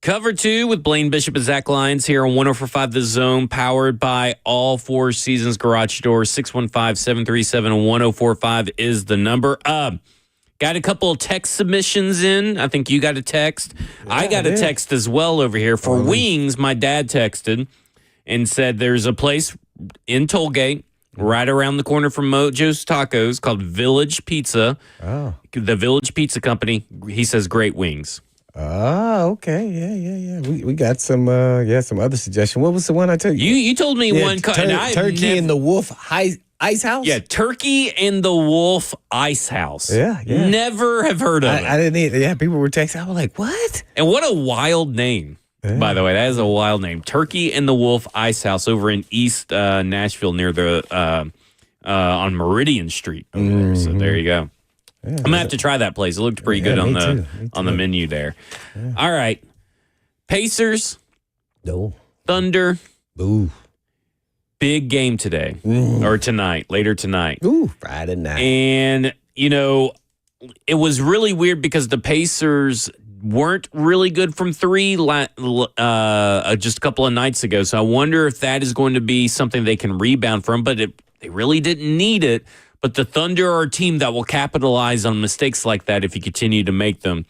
Cover 2 with Blaine Bishop and Zach Lyons here on 104.5 The Zone, powered by all Four Seasons Garage Doors. 615-737-1045 is the number. Got a couple of text submissions in. I think you got a text. Yeah, I got a text as well over here. For wings, my dad texted and said there's a place in Tollgate right around the corner from Mojo's Tacos called Village Pizza. Oh. The Village Pizza Company. He says great wings. Oh, okay. Yeah. We got some other suggestion. What was the one I told you? You told me one. Turkey and the Wolf Ice House? Yeah, Turkey and the Wolf Ice House. Yeah. Never have heard of it. I didn't either. Yeah, people were texting. I was like, what? And what a wild name, by the way. That is a wild name. Turkey and the Wolf Ice House over in East Nashville near the on Meridian Street over there. So there you go. Yeah, I'm going to have to try that place. It looked pretty good on the menu there. Yeah. All right. Pacers. No. Thunder. Ooh. Big game today or later tonight. Ooh, Friday night. And, it was really weird because the Pacers weren't really good from three just a couple of nights ago. So I wonder if that is going to be something they can rebound from, but they really didn't need it. But the Thunder are a team that will capitalize on mistakes like that if you continue to make them.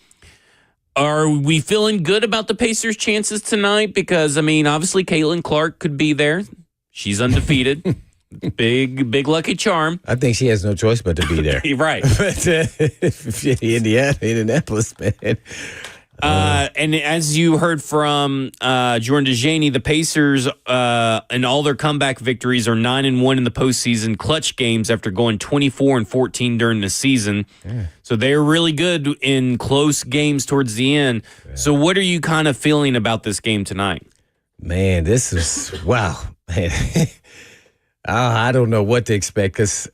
Are we feeling good about the Pacers' chances tonight? Because, obviously Caitlin Clark could be there. She's undefeated. Big lucky charm. I think she has no choice but to be there. Right. But Indianapolis, man. And as you heard from Jordan DeJaney, the Pacers and all their comeback victories are 9-1 in the postseason, clutch games after going 24-14 during the season. Yeah. So they're really good in close games towards the end. Yeah. So what are you kind of feeling about this game tonight? Man, this is wow. Man. I don't know what to expect because,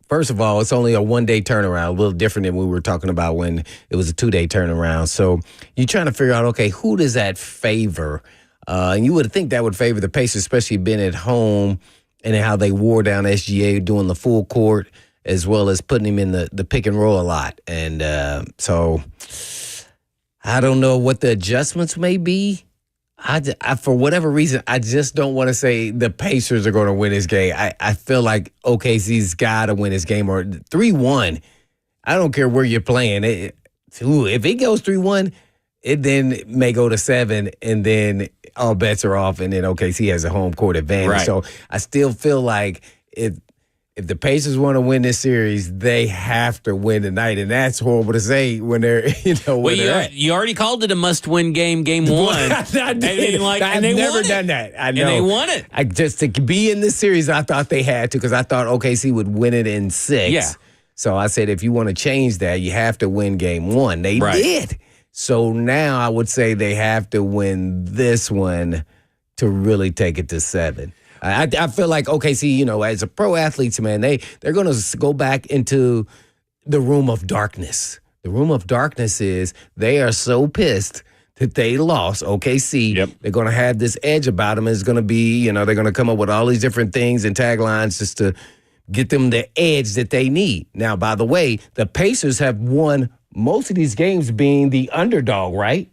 first of all, it's only a one-day turnaround, a little different than we were talking about when it was a two-day turnaround. So you're trying to figure out, okay, who does that favor? And you would think that would favor the Pacers, especially being at home and how they wore down SGA doing the full court as well as putting him in the pick and roll a lot. And so I don't know what the adjustments may be. I for whatever reason, I just don't want to say the Pacers are going to win this game. I feel like OKC's got to win this game or 3-1. I don't care where you're playing. If it goes 3-1, it then may go to 7, and then all bets are off, and then OKC has a home court advantage. Right. So I still feel like if the Pacers want to win this series, they have to win tonight, and that's horrible to say when they're, you already called it a must-win game one. I did. I've never done that. I know. And they won it. Just to be in this series, I thought they had to because I thought OKC would win it in 6. Yeah. So I said, if you want to change that, you have to win game 1. They did. So now I would say they have to win this one to really take it to 7. I feel like OKC, as a pro athletes, man, they're going to go back into the room of darkness. The room of darkness is they are so pissed that they lost OKC. Yep. They're going to have this edge about them. It's going to be, they're going to come up with all these different things and taglines just to get them the edge that they need. Now, by the way, the Pacers have won most of these games being the underdog, right?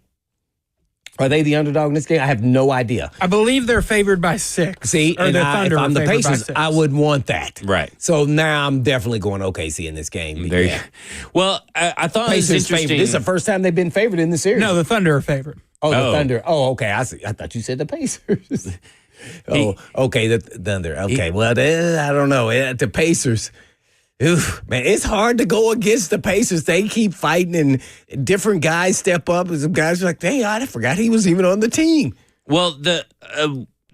Are they the underdog in this game? I have no idea. I believe they're favored by 6. See, and if I'm the Pacers, I would want that. Right. So now I'm definitely going OKC in this game. Well, I thought Pacers it was interesting. This is the first time they've been favored in the series. No, the Thunder are favored. Oh, the Thunder. Oh, okay. I thought you said the Pacers. Okay, the Thunder. Okay, well, I don't know. The Pacers. Oof, man, it's hard to go against the Pacers. They keep fighting, and different guys step up. And some guys are like, dang, I forgot he was even on the team. Well, the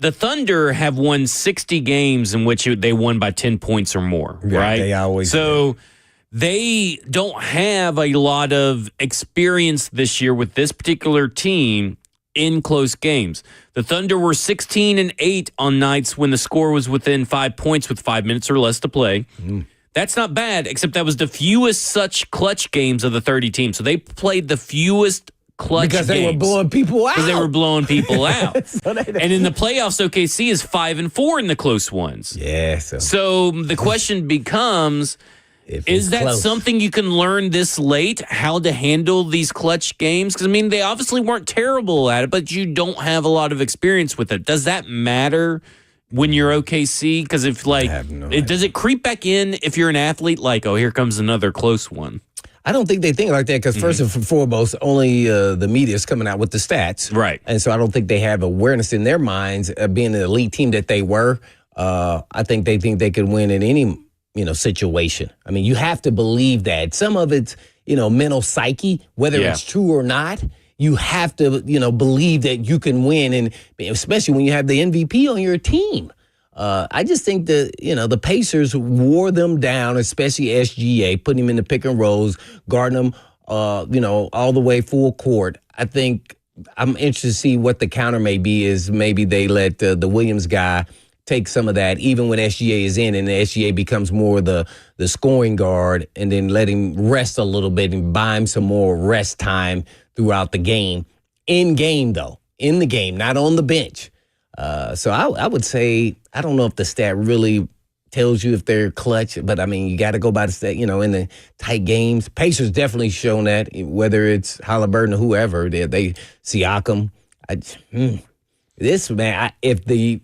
Thunder have won 60 games in which they won by 10 points or more, right? They always do. They don't have a lot of experience this year with this particular team in close games. The Thunder were 16-8 on nights when the score was within 5 points with 5 minutes or less to play. That's not bad, except that was the fewest such clutch games of the 30 teams. So they played the fewest clutch because games. They were blowing people out. Because they were blowing people out. And in the playoffs, OKC is 5-4 in the close ones. Yeah. So the question becomes, Is that something you can learn this late, how to handle these clutch games? Because, I mean, they obviously weren't terrible at it, but you don't have a lot of experience with it. Does that matter when you're OKC? Because if, like, does it creep back in if you're an athlete, like, oh, here comes another close one? I don't think they think like that because first and foremost, only the media is coming out with the stats. Right. And so I don't think they have awareness in their minds of being an elite team that they were. I think they could win in any, situation. I mean, you have to believe that. Some of it's, mental psyche, whether it's true or not. You have to, believe that you can win, and especially when you have the MVP on your team. I just think that, the Pacers wore them down, especially SGA, putting him in the pick and rolls, guarding them, all the way full court. I think I'm interested to see what the counter may be is maybe they let the Williams guy take some of that, even when SGA is in, and the SGA becomes more the scoring guard, and then let him rest a little bit and buy him some more rest time throughout the game. In game, though. In the game, not on the bench. So I would say, I don't know if the stat really tells you if they're clutch, but I mean, you got to go by the stat, in the tight games. Pacers definitely shown that, whether it's Halliburton or whoever, they Siakam. This, man, if the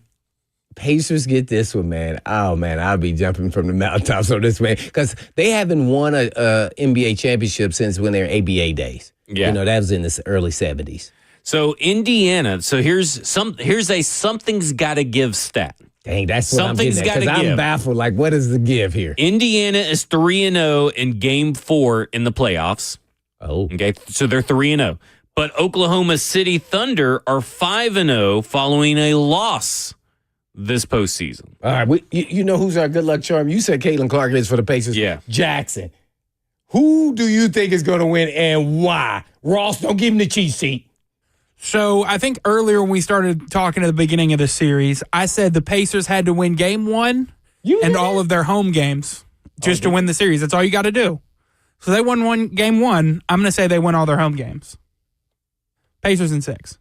Pacers get this one, man, I'll be jumping from the mountaintops on this, man, because they haven't won a NBA championship since when they were ABA days. Yeah. That was in the early 70s. So Indiana. So here's a something's got to give stat. Dang, that's what something's got to give. I'm baffled. Like, what is the give here? Indiana is 3-0 in Game 4 in the playoffs. Oh, okay. So they're 3-0. But Oklahoma City Thunder are 5-0 following a loss this postseason. All right, you know who's our good luck charm? You said Caitlin Clark is for the Pacers. Yeah, Jackson. Who do you think is going to win and why? Ross, don't give him the cheat sheet. So I think earlier when we started talking at the beginning of the series, I said the Pacers had to win Game 1 and all of their home games just to win the series. That's all you got to do. So they won Game 1. I'm going to say they win all their home games. Pacers in 6.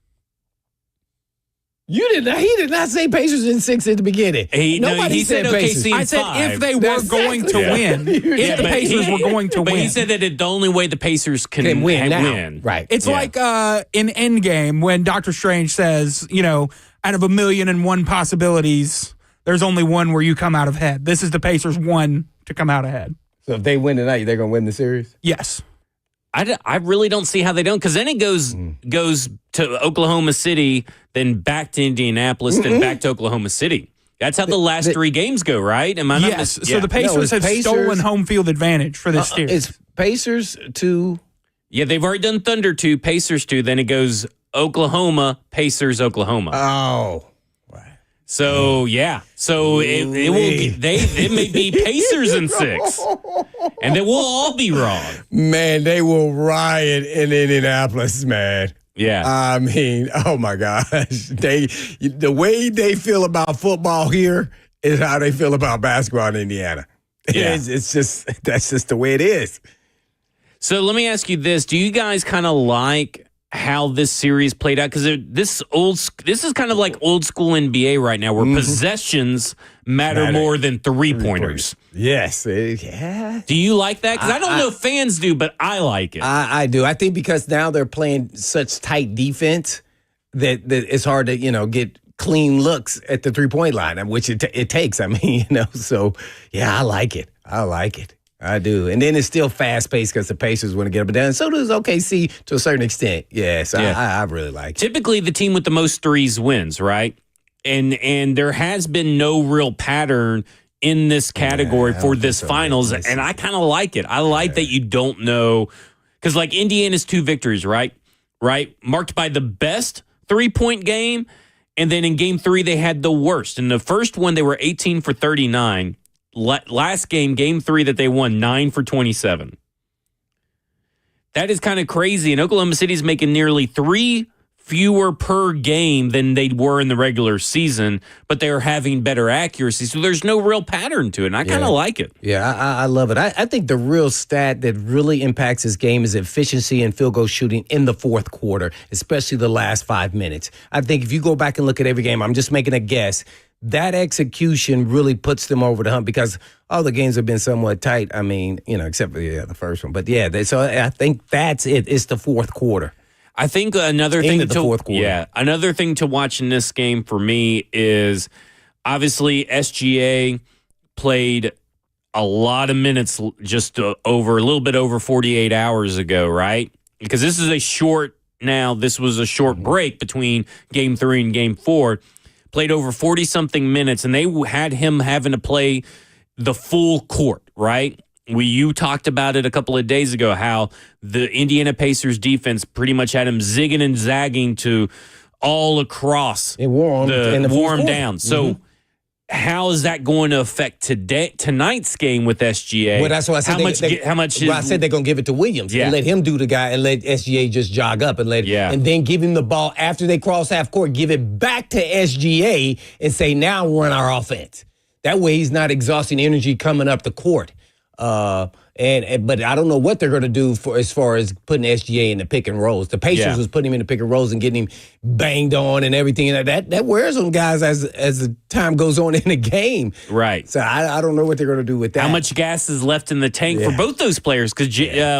He did not say Pacers in 6 at the beginning. Nobody said Pacers. OKC in I said 5. if they were going to win. If the Pacers were going to win. But he said that the only way the Pacers can win. Right. It's like in Endgame when Doctor Strange says, out of 1,000,001 possibilities, there's only one where you come out ahead. This is the Pacers' one to come out ahead. So if they win tonight, they're going to win the series? Yes. I really don't see how they don't, because then it goes to Oklahoma City, then back to Indianapolis, then back to Oklahoma City. That's how the last 3 games go, right? Am I not So the Pacers have stolen home field advantage for this series. It's Pacers to... Yeah, they've already done Thunder 2, Pacers 2, then it goes Oklahoma, Pacers, Oklahoma. Oh. So, yeah. So it may be Pacers in 6. And they will all be wrong. Man, they will riot in Indianapolis, man. Yeah. I mean, oh my gosh. The way they feel about football here is how they feel about basketball in Indiana. Yeah. That's just the way it is. So let me ask you this. Do you guys kind of like how this series played out? Because this is kind of like old school NBA right now, where possessions matter more than 3-pointers. Yes. Yeah. Do you like that? Because I don't know if fans do, but I like it. I do. I think because now they're playing such tight defense that it's hard to, get clean looks at the 3-point line, which it takes. I mean, so yeah, I like it. I do. And then it's still fast-paced because the Pacers want to get up and down. So does OKC to a certain extent. Yes, yeah. I really like it. Typically, the team with the most threes wins, right? And there has been no real pattern in this category for this finals, and I kind of like it. I like that you don't know. Because, like, Indiana's 2 victories, right? Marked by the best 3-point game, and then in Game 3, they had the worst. In the first one, they were 18 for 39. Last game, Game 3 that they won, 9 for 27. That is kind of crazy. And Oklahoma City's making nearly 3 fewer per game than they were in the regular season, but they're having better accuracy. So there's no real pattern to it, and I kind of like it. Yeah, I love it. I think the real stat that really impacts this game is efficiency and field goal shooting in the fourth quarter, especially the last 5 minutes. I think if you go back and look at every game, I'm just making a guess, that execution really puts them over the hump because all the games have been somewhat tight. I mean, except for the first one. But yeah, so I think that's it. It's the fourth quarter. I think another thing another thing to watch in this game for me is obviously SGA played a lot of minutes just a little bit over 48 hours ago, right? Because this was a short break between game 3 and game 4. Played over 40-something minutes, and they had him having to play the full court, right? You talked about it a couple of days ago, how the Indiana Pacers defense pretty much had him zigging and zagging to all across. It wore him down. So how is that going to affect tonight's game with SGA? Well, that's why I said how much I said they're going to give it to Williams and let him do the guy and let SGA just jog up and and then give him the ball after they cross half court, give it back to SGA and say, now run our offense. That way he's not exhausting energy coming up the court. But I don't know what they're going to do as far as putting SGA in the pick and rolls. The Pacers was putting him in the pick and rolls and getting him banged on and everything. That wears on guys as the time goes on in the game. Right. So I don't know what they're going to do with that. How much gas is left in the tank for both those players? Because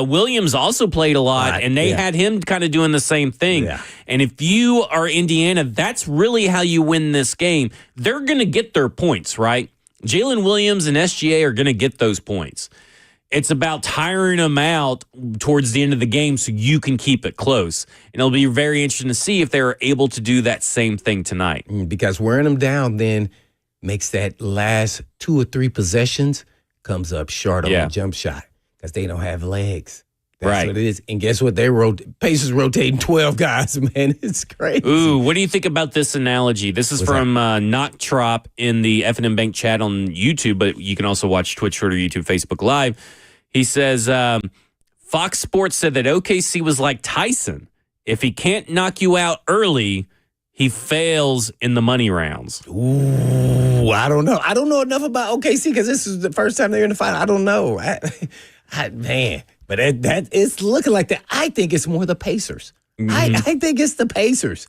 Williams also played a lot, and they had him kind of doing the same thing. Yeah. And if you are Indiana, that's really how you win this game. They're going to get their points, right? Jalen Williams and SGA are going to get those points. It's about tiring them out towards the end of the game so you can keep it close. And it'll be very interesting to see if they're able to do that same thing tonight. Because wearing them down then makes that last 2 or 3 possessions comes up short on the jump shot because they don't have legs. That's what it is. And guess what? Pacers rotating 12 guys, man. It's crazy. Ooh, what do you think about this analogy? This is from Knock Trop in the F&M Bank chat on YouTube, but you can also watch Twitch, Twitter, YouTube, Facebook Live. He says, Fox Sports said that OKC was like Tyson. If he can't knock you out early, he fails in the money rounds. Ooh, I don't know. I don't know enough about OKC because this is the first time they're in the final. I don't know. Man. But that it's looking like that. I think it's more the Pacers. I think it's the Pacers.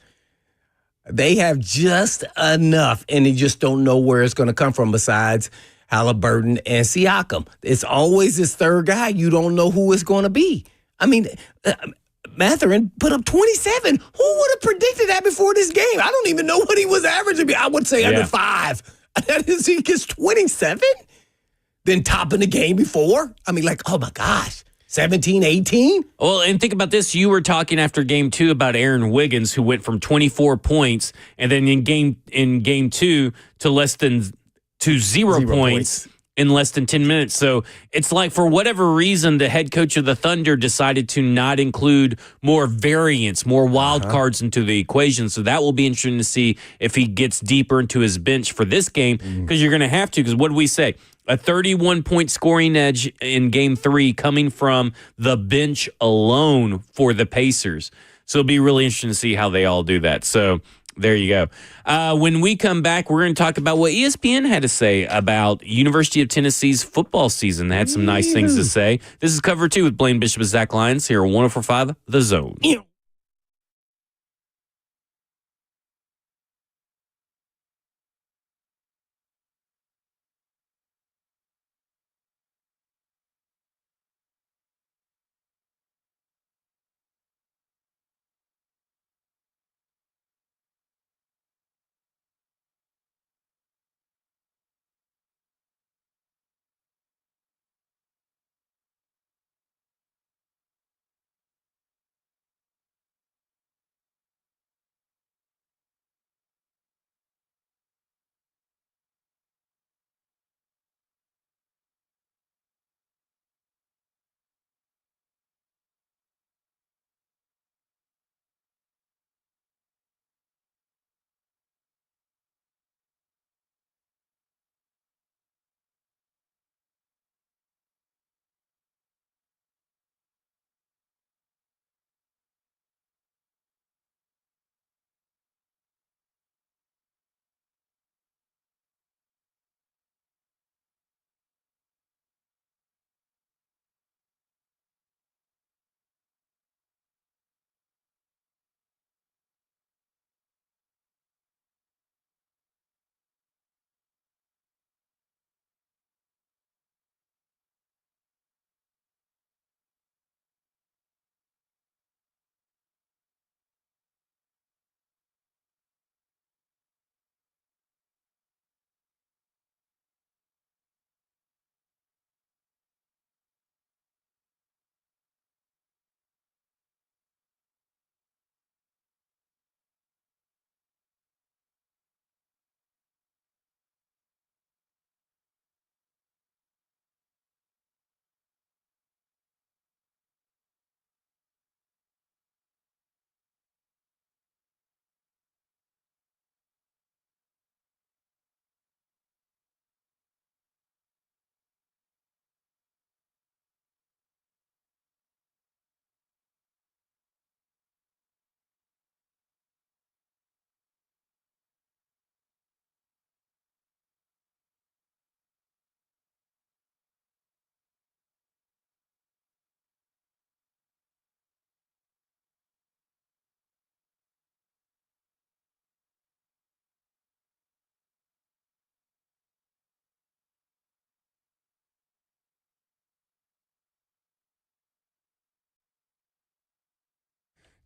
They have just enough, and they just don't know where it's going to come from besides Halliburton and Siakam. It's always this third guy. You don't know who it's going to be. I mean, Mathurin put up 27. Who would have predicted that before this game? I don't even know what he was averaging. I would say under 5. He gets 27? Then topping the game before? I mean, like, oh, my gosh. 17, 18? Well, and think about this. You were talking after game 2 about Aaron Wiggins, who went from 24 points, and then in game 2 to 0 points in less than 10 minutes. So it's like, for whatever reason, the head coach of the Thunder decided to not include more variance, more wild cards into the equation. So that will be interesting to see if he gets deeper into his bench for this game, because you're going to have to. Because what did we say? A 31-point scoring edge in Game 3 coming from the bench alone for the Pacers. So it'll be really interesting to see how they all do that. So there you go. When we come back, we're going to talk about what ESPN had to say about University of Tennessee's football season. They had some nice things to say. This is Cover 2 with Blaine Bishop and Zach Lyons here on 104.5 The Zone.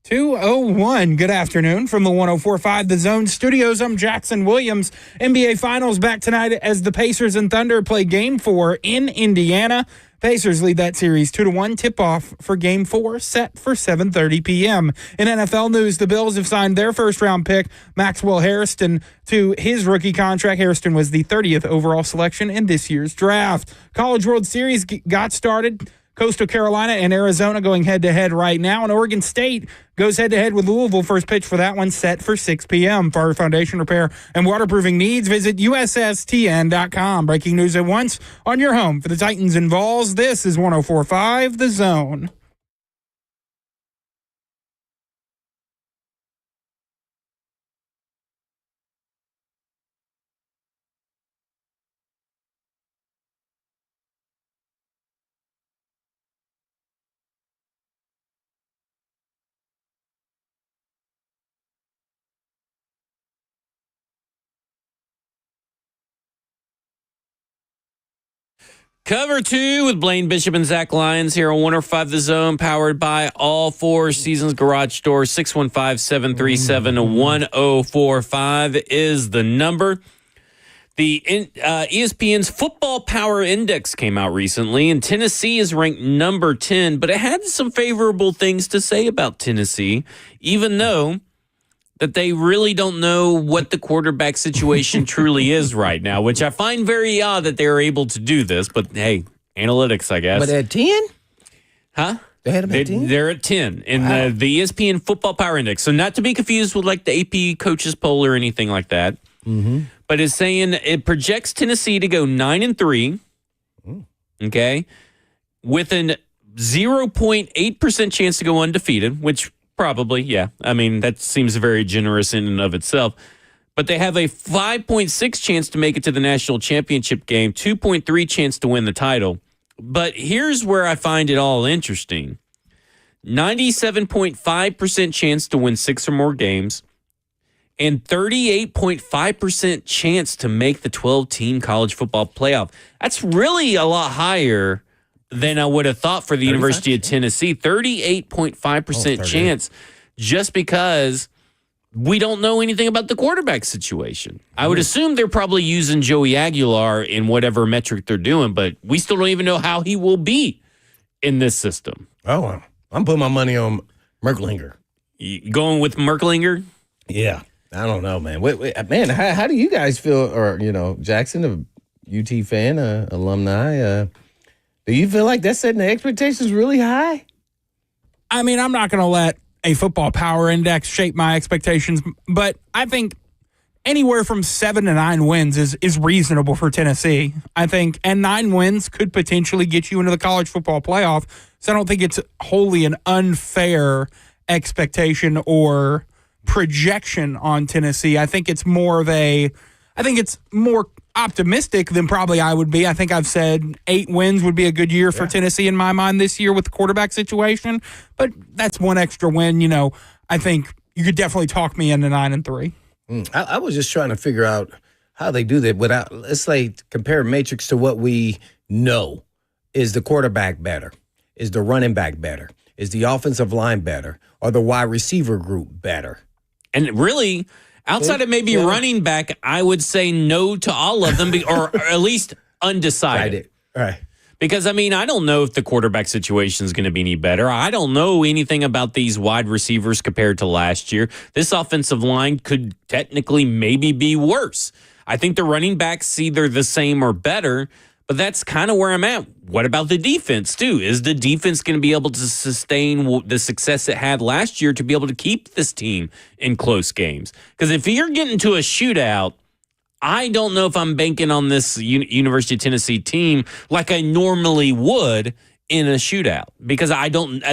2:01. Good afternoon from the 104.5 The Zone Studios. I'm Jackson Williams. NBA Finals back tonight as the Pacers and Thunder play Game 4 in Indiana. Pacers lead that series 2-1. Tip-off for Game 4 set for 7:30 p.m. In NFL news, the Bills have signed their first-round pick, Maxwell Hairston, to his rookie contract. Hairston was the 30th overall selection in this year's draft. College World Series got started. Coastal Carolina and Arizona going head-to-head right now, and Oregon State goes head-to-head with Louisville. First pitch for that one set for 6 p.m. For foundation repair and waterproofing needs, visit USSTN.com. Breaking news at once on your home for the Titans and Vols. This is 104.5 The Zone. Cover 2 with Blaine Bishop and Zach Lyons here on 105 The Zone, powered by All Four Seasons Garage Door. 615-737-1045 is the number. The ESPN's Football Power Index came out recently, and Tennessee is ranked number 10, but it had some favorable things to say about Tennessee, even though that they really don't know what the quarterback situation truly is right now, which I find very odd that they're able to do this. But, hey, analytics, I guess. But at 10? Huh? They had them at 10? They're at 10 in the ESPN Football Power Index. So not to be confused with like the AP Coaches Poll or anything like that. Mm-hmm. But it's saying it projects Tennessee to go 9-3, okay, with an 0.8% chance to go undefeated, which probably, yeah. I mean, that seems very generous in and of itself. But they have a 5.6 chance to make it to the national championship game, 2.3 chance to win the title. But here's where I find it all interesting. 97.5% chance to win 6 or more games, and 38.5% chance to make the 12-team college football playoff. That's really a lot higher than I would have thought for the University of Tennessee. 38.5% chance, just because we don't know anything about the quarterback situation. I would assume they're probably using Joey Aguilar in whatever metric they're doing, but we still don't even know how he will be in this system. Oh, well, I'm putting my money on Merklinger. You going with Merklinger? Yeah. I don't know, man. Man, how do you guys feel, or, Jackson, a UT fan, alumni, do you feel like that's setting the expectations really high? I mean, I'm not going to let a football power index shape my expectations, but I think anywhere from 7 to 9 wins is reasonable for Tennessee. I think, and 9 wins could potentially get you into the college football playoff. So I don't think it's wholly an unfair expectation or projection on Tennessee. I think it's more optimistic than probably I would be. I think I've said 8 wins would be a good year for Tennessee in my mind this year with the quarterback situation, but that's one extra win. I think you could definitely talk me into 9-3. I was just trying to figure out how they do that without, let's say, compare matrix to what we know. Is the quarterback better? Is the running back better? Is the offensive line better? Or the wide receiver group better? And really, outside of maybe running back, I would say no to all of them, or at least undecided. Right. Because, I mean, I don't know if the quarterback situation is going to be any better. I don't know anything about these wide receivers compared to last year. This offensive line could technically maybe be worse. I think the running backs either the same or better, but that's kind of where I'm at. What about the defense, too? Is the defense going to be able to sustain the success it had last year to be able to keep this team in close games? Because if you're getting to a shootout, I don't know if I'm banking on this University of Tennessee team like I normally would in a shootout, because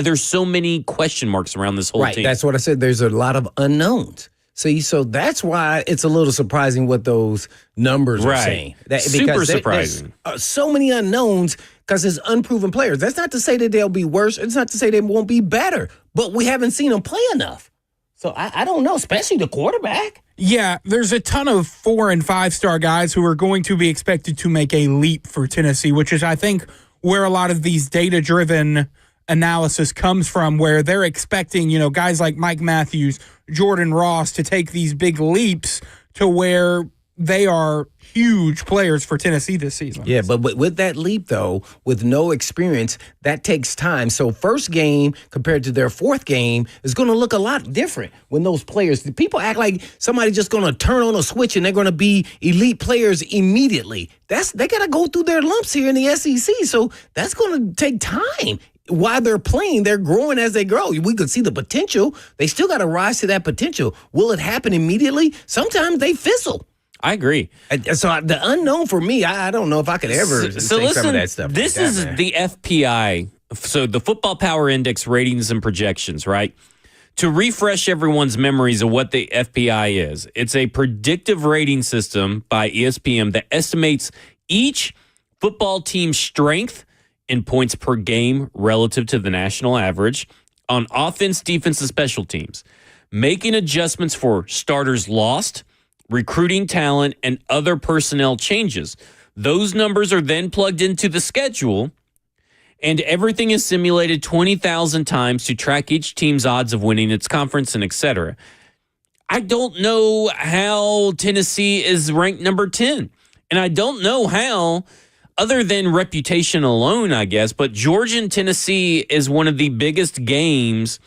there's so many question marks around this whole team. That's what I said. There's a lot of unknowns. See, so that's why it's a little surprising what those numbers are saying. Super surprising. There's so many unknowns because it's unproven players. That's not to say that they'll be worse. It's not to say they won't be better, but we haven't seen them play enough. So I don't know, especially the quarterback. Yeah, there's a ton of 4- and 5-star guys who are going to be expected to make a leap for Tennessee, which is, I think, where a lot of these data-driven analysis comes from, where they're expecting, guys like Mike Matthews, Jordan Ross to take these big leaps to where they are huge players for Tennessee this season. Yeah, but with that leap, though, with no experience, that takes time. So first game compared to their fourth game is going to look a lot different when those players, people act like somebody just going to turn on a switch and they're going to be elite players immediately. They got to go through their lumps here in the SEC. So that's going to take time. While they're playing, they're growing as they grow. We could see the potential. They still got to rise to that potential. Will it happen immediately? Sometimes they fizzle. I agree. So the unknown for me, I don't know if I could ever say some of that stuff. This is the FPI, so the Football Power Index ratings and projections, right? To refresh everyone's memories of what the FPI is, it's a predictive rating system by ESPN that estimates each football team's strength in points per game relative to the national average on offense, defense, and special teams, making adjustments for starters lost, recruiting talent, and other personnel changes. Those numbers are then plugged into the schedule, and everything is simulated 20,000 times to track each team's odds of winning its conference and et cetera. I don't know how Tennessee is ranked number 10, and I don't know how, other than reputation alone, I guess, but Georgia and Tennessee is one of the biggest games.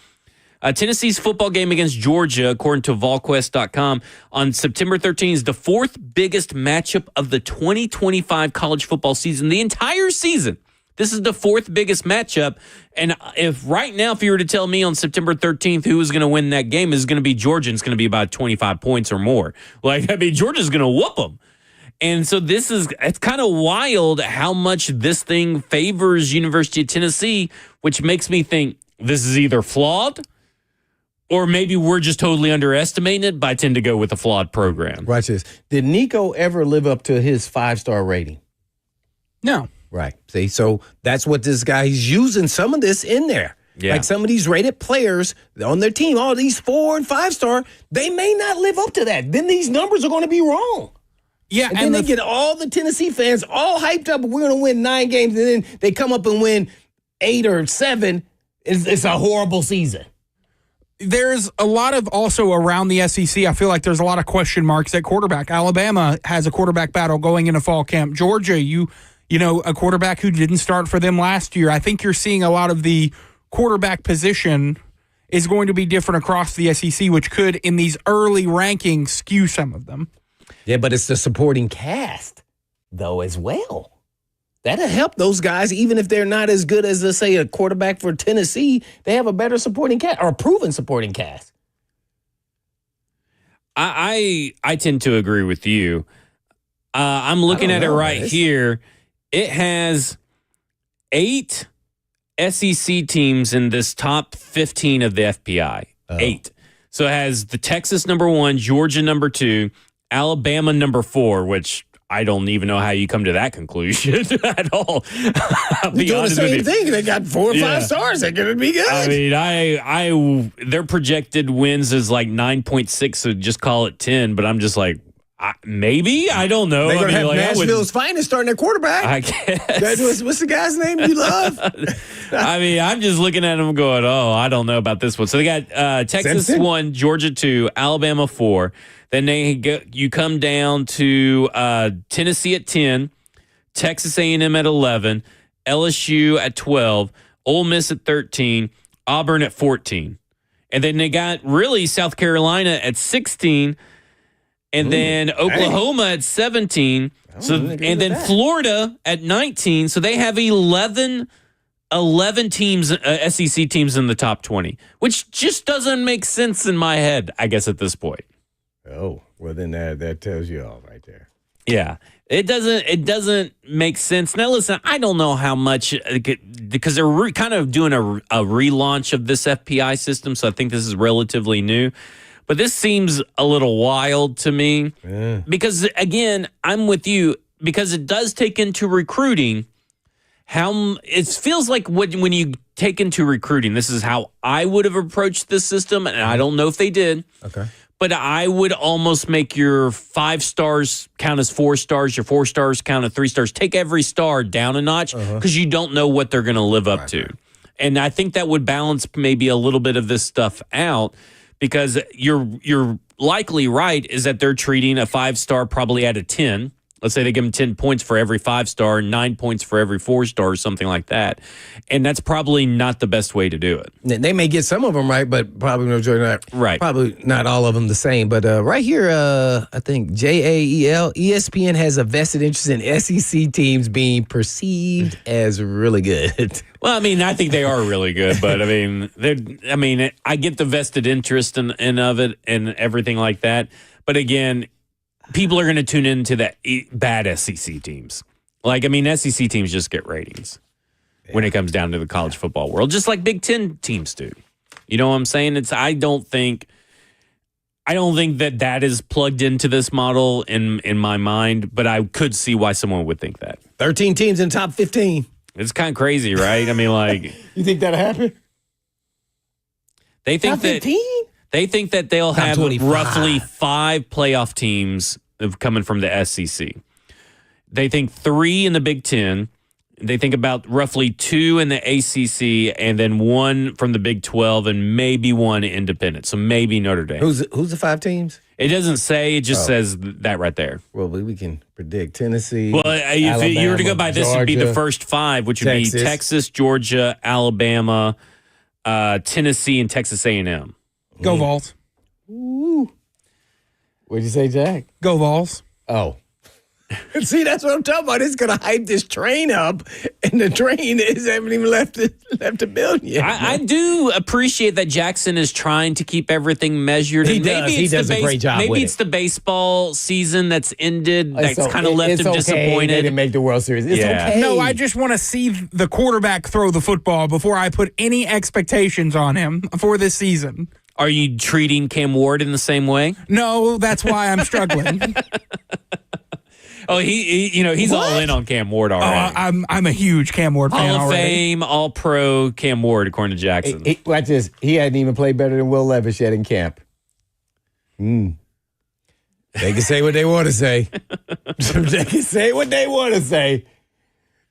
Tennessee's football game against Georgia, according to VolQuest.com, on September 13th is the fourth biggest matchup of the 2025 college football season, the entire season. This is the fourth biggest matchup. And if you were to tell me on September 13th who was going to win that game, is going to be Georgia, and it's going to be about 25 points or more. Georgia's going to whoop them. And so it's kind of wild how much this thing favors University of Tennessee, which makes me think this is either flawed or maybe we're just totally underestimating it, but I tend to go with a flawed program. Watch this. Did Nico ever live up to his 5-star rating? No. Right. See, so that's what this guy, he's using some of this in there. Yeah. Like some of these rated players on their team, all these 4 and 5-star, they may not live up to that. Then these numbers are going to be wrong. Yeah, and then they get all the Tennessee fans all hyped up. We're going to win 9 games, and then they come up and win 8 or 7. It's a horrible season. There's a lot of also around the SEC. I feel like there's a lot of question marks at quarterback. Alabama has a quarterback battle going into fall camp. Georgia, a quarterback who didn't start for them last year. I think you're seeing a lot of the quarterback position is going to be different across the SEC, which could, in these early rankings, skew some of them. Yeah, but it's the supporting cast, though, as well. That'll help those guys, even if they're not as good as, let's say, a quarterback for Tennessee. They have a better supporting cast, or a proven supporting cast. I tend to agree with you. I'm looking at it right here. It has 8 SEC teams in this top 15 of the FPI. 8. So it has the Texas number 1, Georgia number 2, Alabama number 4, which I don't even know how you come to that conclusion at all. They're doing the same thing. They got 4 or 5 stars. They're going to be good. I mean, their projected wins is like 9.6, so just call it 10. But I'm just like, maybe? I don't know. They're going to have Nashville's finest starting their quarterback. I guess. What's the guy's name you love? I mean, I'm just looking at them going, I don't know about this one. So they got Texas 1, Georgia 2, Alabama 4. Then you come down to Tennessee at 10, Texas A&M at 11, LSU at 12, Ole Miss at 13, Auburn at 14. And then they got really South Carolina at 16, and then Oklahoma at 17. And then Florida at 19. So they have 11 teams, SEC teams in the top 20, which just doesn't make sense in my head, I guess, at this point. Oh, well, then that tells you all right there. Yeah, it doesn't make sense. Now, listen, I don't know how much, because they're kind of doing a relaunch of this FPI system, so I think this is relatively new. But this seems a little wild to me because, again, I'm with you, because it does take into recruiting how it feels like when you take into recruiting. This is how I would have approached this system, and I don't know if they did. Okay. But I would almost make your 5 stars count as 4 stars, your 4 stars count as 3 stars. Take every star down a notch because you don't know what they're going to live up to. And I think that would balance maybe a little bit of this stuff out, because you're likely right is that they're treating a 5-star probably at a 10. Let's say they give them 10 points for every 5-star, 9 points for every 4-star, or something like that. And that's probably not the best way to do it. They may get some of them right, but probably probably not all of them the same. But right here, I think JAEL, ESPN has a vested interest in SEC teams being perceived as really good. Well, I mean, I think they are really good, but I mean, I get the vested interest in of it and everything like that. But again, people are going to tune into the bad SEC teams. Like, I mean, SEC teams just get ratings when it comes down to the college football world, just like Big Ten teams do. You know what I'm saying? I don't think that is plugged into this model in my mind, but I could see why someone would think that. 13 teams in top 15. It's kind of crazy, right? I mean, like, you think that'll happen? They think top 15? They think that they'll top have 25. roughly 5 playoff teams coming from the SEC. They think 3 in the Big Ten. They think about roughly 2 in the ACC, and then 1 from the Big 12, and maybe 1 independent. So maybe Notre Dame. Who's the 5 teams? It doesn't say. It just says that right there. Well, we can predict Tennessee. Well, if Alabama, you were to go by this, Georgia, it'd be the first 5, which would be Texas, Georgia, Alabama, Tennessee, and Texas A&M. Go Vols. Ooh. What'd you say, Jack? Go Vols. Oh. See, that's what I'm talking about. It's going to hype this train up, and the train haven't even left the building yet. I do appreciate that Jackson is trying to keep everything measured. He does a great job. Maybe it's the baseball season that's ended that's kind of left him disappointed. They didn't make the World Series. It's okay. No, I just want to see the quarterback throw the football before I put any expectations on him for this season. Are you treating Cam Ward in the same way? No, that's why I'm struggling. Oh, he's all in on Cam Ward already. I'm a huge Cam Ward fan Hall of already. Fame, All Pro Cam Ward, according to Jackson. Watch this. He hadn't even played better than Will Levis yet in camp. They can say what they want to say. They can say what they want to say.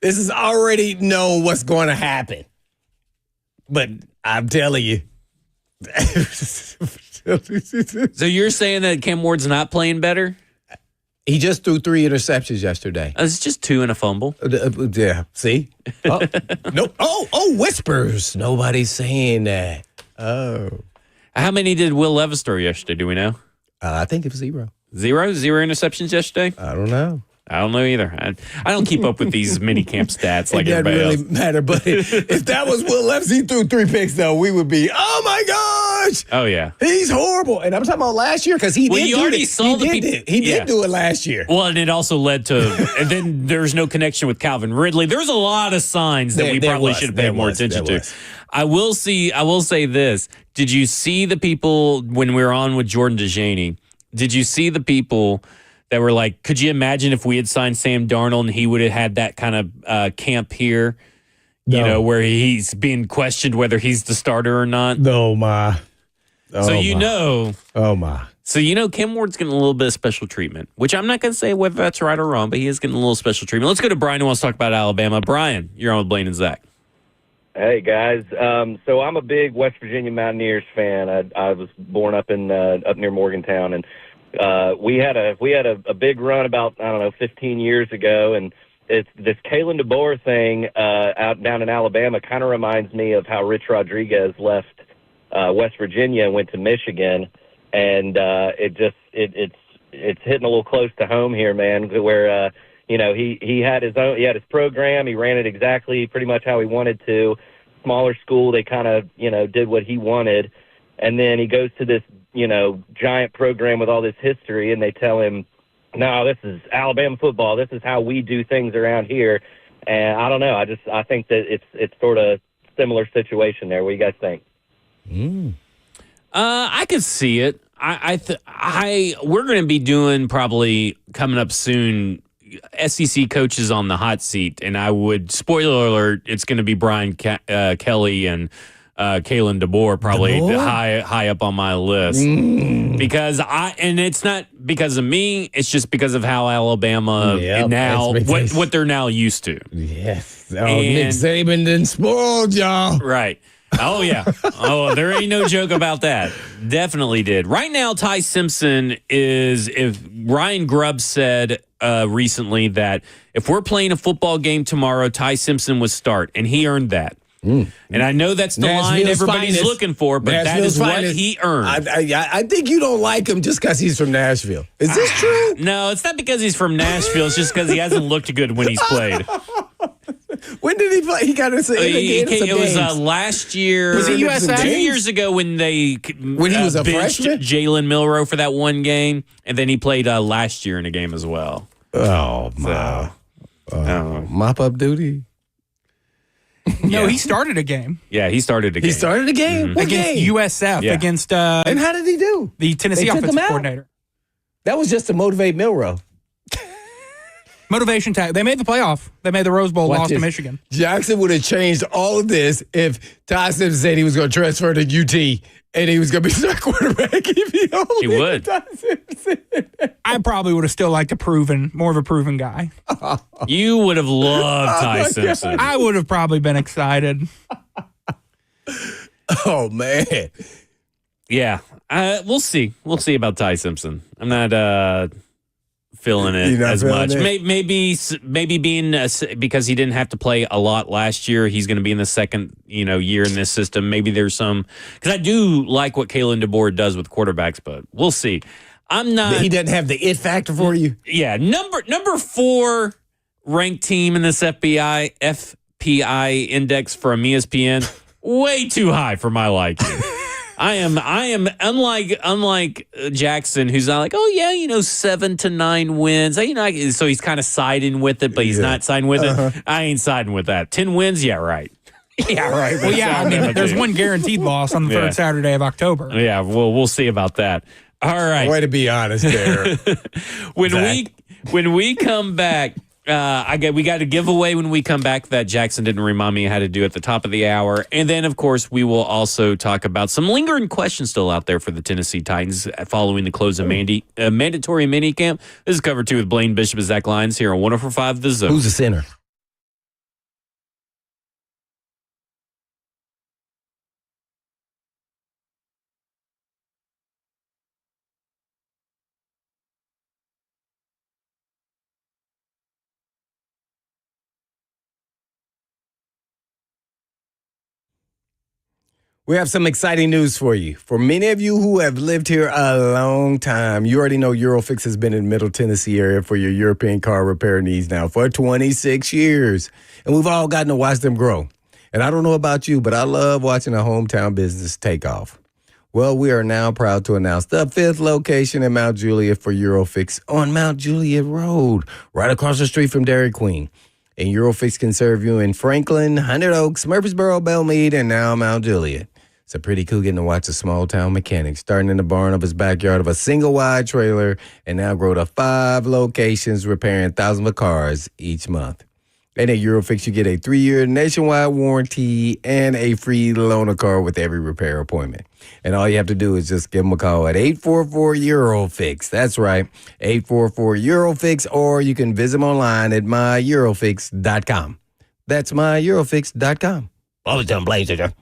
This is already known what's going to happen. But I'm telling you. So you're saying that Cam Ward's not playing better? He just threw 3 interceptions yesterday. It's just 2 and a fumble. Yeah, see? Oh, no. Oh, whispers. Nobody's saying that. Oh. How many did Will Levis throw yesterday? Do we know? I think it was 0. 0 interceptions yesterday? I don't know. I don't know either. I don't keep up with these mini camp stats like everybody else. It doesn't really matter, but if that was Will Levis, he threw 3 picks, though, we would be, oh, my gosh. Oh, yeah. He's horrible. And I'm talking about last year because he did do it. He did do it last year. Well, and it also led to, and then there's no connection with Calvin Ridley. There's a lot of signs that we probably should have paid more attention to. I will say this. Did you see the people when we were on with Jordan DeJaney? Did you see the people that were like, could you imagine if we had signed Sam Darnold and he would have had that kind of camp here, where he's being questioned whether he's the starter or not? No, my. Oh, my. So, Cam Ward's getting a little bit of special treatment, which I'm not going to say whether that's right or wrong, but he is getting a little special treatment. Let's go to Brian who wants to talk about Alabama. Brian, you're on with Blaine and Zach. Hey, guys. So I'm a big West Virginia Mountaineers fan. I was born up near Morgantown, and we had a big run about 15 years ago, and it's this Kalen DeBoer thing out down in Alabama kind of reminds me of how Rich Rodriguez left West Virginia and went to Michigan, and it's hitting a little close to home here, man. Where he had his program, he ran it exactly pretty much how he wanted to. Smaller school, they kind of did what he wanted, and then he goes to this giant program with all this history, and they tell him, no, this is Alabama football. This is how we do things around here. And I don't know. I think that it's sort of similar situation there. What do you guys think? I could see it. We're going to be doing probably coming up soon SEC coaches on the hot seat, and I would, spoiler alert, it's going to be Brian Kelly and Kalen DeBoer probably DeBoer? high up on my list because and it's not because of me. It's just because of how Alabama now what they're now used to. Yes. Oh, Nick Saban didn't spoil y'all. Right. Oh, yeah. Oh, there ain't no joke about that. Definitely did. Right now, Ty Simpson is, if Ryan Grubb said recently that if we're playing a football game tomorrow, Ty Simpson would start, and he earned that. And I know that's the line everybody's looking for, but that is what he earned. I think you don't like him just because he's from Nashville. Is this true? No, it's not because he's from Nashville. It's just because he hasn't looked good when he's played. When did he play? He got us it was last year. Was it USF? 2 years ago when he was a freshman? Jalen Milroe for that one game, and then he played last year in a game as well. Oh, my. Mop up duty? No, he started a game. Yeah, he started a game. He started a game? Mm-hmm. Against USF. Against and how did he do? The Tennessee offensive coordinator. That was just to motivate Milroe. Motivation tag. They made the playoff. They made the Rose Bowl, lost to Michigan. Jackson would have changed all of this if Ty Simpson said he was going to transfer to UT and he was going to be star quarterback. If he would. Ty Simpson. I probably would have still liked more of a proven guy. You would have loved Ty Simpson. I would have probably been excited. Oh, man. Yeah. We'll see. We'll see about Ty Simpson. I'm not feeling it as much. Maybe being because he didn't have to play a lot last year, he's going to be in the second year in this system. Maybe there's some because I do like what Kalen DeBoer does with quarterbacks, but we'll see. I'm not. He doesn't have the it factor for you. Yeah, number 4 ranked team in this FPI index from ESPN. Way too high for my liking. I am unlike Jackson, who's not like, 7 to 9 wins. So he's kind of siding with it, but he's not siding with it. I ain't siding with that. 10 wins, yeah, right. Yeah, right. Well, yeah, I mean, there's one guaranteed loss on the third Saturday of October. Yeah, well, we'll see about that. All right. Way to be honest there. When we come back. We got a giveaway when we come back that Jackson didn't remind me how to do at the top of the hour. And then, of course, we will also talk about some lingering questions still out there for the Tennessee Titans following the close of mandatory minicamp. This is Cover 2 with Blaine Bishop and Zach Lyons here on 104.5 The Zone. Who's the center? We have some exciting news for you. For many of you who have lived here a long time, you already know Eurofix has been in the Middle Tennessee area for your European car repair needs now for 26 years. And we've all gotten to watch them grow. And I don't know about you, but I love watching a hometown business take off. Well, we are now proud to announce the 5th location in Mount Juliet for Eurofix on Mount Juliet Road, right across the street from Dairy Queen. And Eurofix can serve you in Franklin, Hundred Oaks, Murfreesboro, Belmead, and now Mount Juliet. It's pretty cool getting to watch a small-town mechanic starting in the barn of his backyard of a single-wide trailer and now grow to 5 locations repairing thousands of cars each month. And at Eurofix, you get a 3-year nationwide warranty and a free loaner car with every repair appointment. And all you have to do is just give them a call at 844-EUROFIX. That's right, 844-EUROFIX, or you can visit them online at myEurofix.com. That's myEurofix.com. Always done Blazer.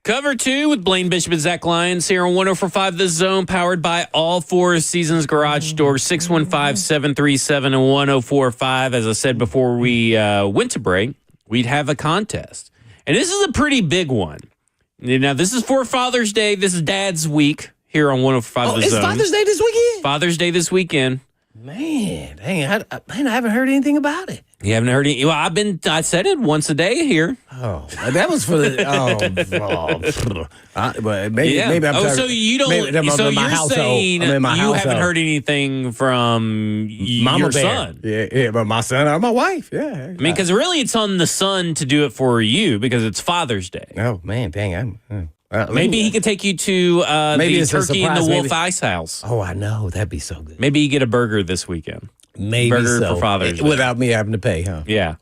Cover 2 with Blaine Bishop and Zach Lyons here on 104.5 The Zone, powered by all four Seasons Garage Doors, 615-737-1045. As I said before we went to break, we'd have a contest. And this is a pretty big one. Now, this is for Father's Day. This is Dad's Week here on 105 The Zone. It's Father's Day this weekend? Father's Day this weekend. Man, dang, I haven't heard anything about it. You haven't heard any? Well, I said it once a day here. Oh, that was for the. But maybe I'm. So you don't. So you're saying you haven't heard anything from Mama your Bear. son? Yeah, but my son or my wife. Yeah. I mean, because really, it's on the son to do it for you because it's Father's Day. Oh man, dang! Maybe he could take you to the Turkey in the Wolf Ice House. Oh, I know that'd be so good. Maybe you get a burger this weekend. Maybe burger so. for Father's Day. Without me having to pay, huh? Yeah.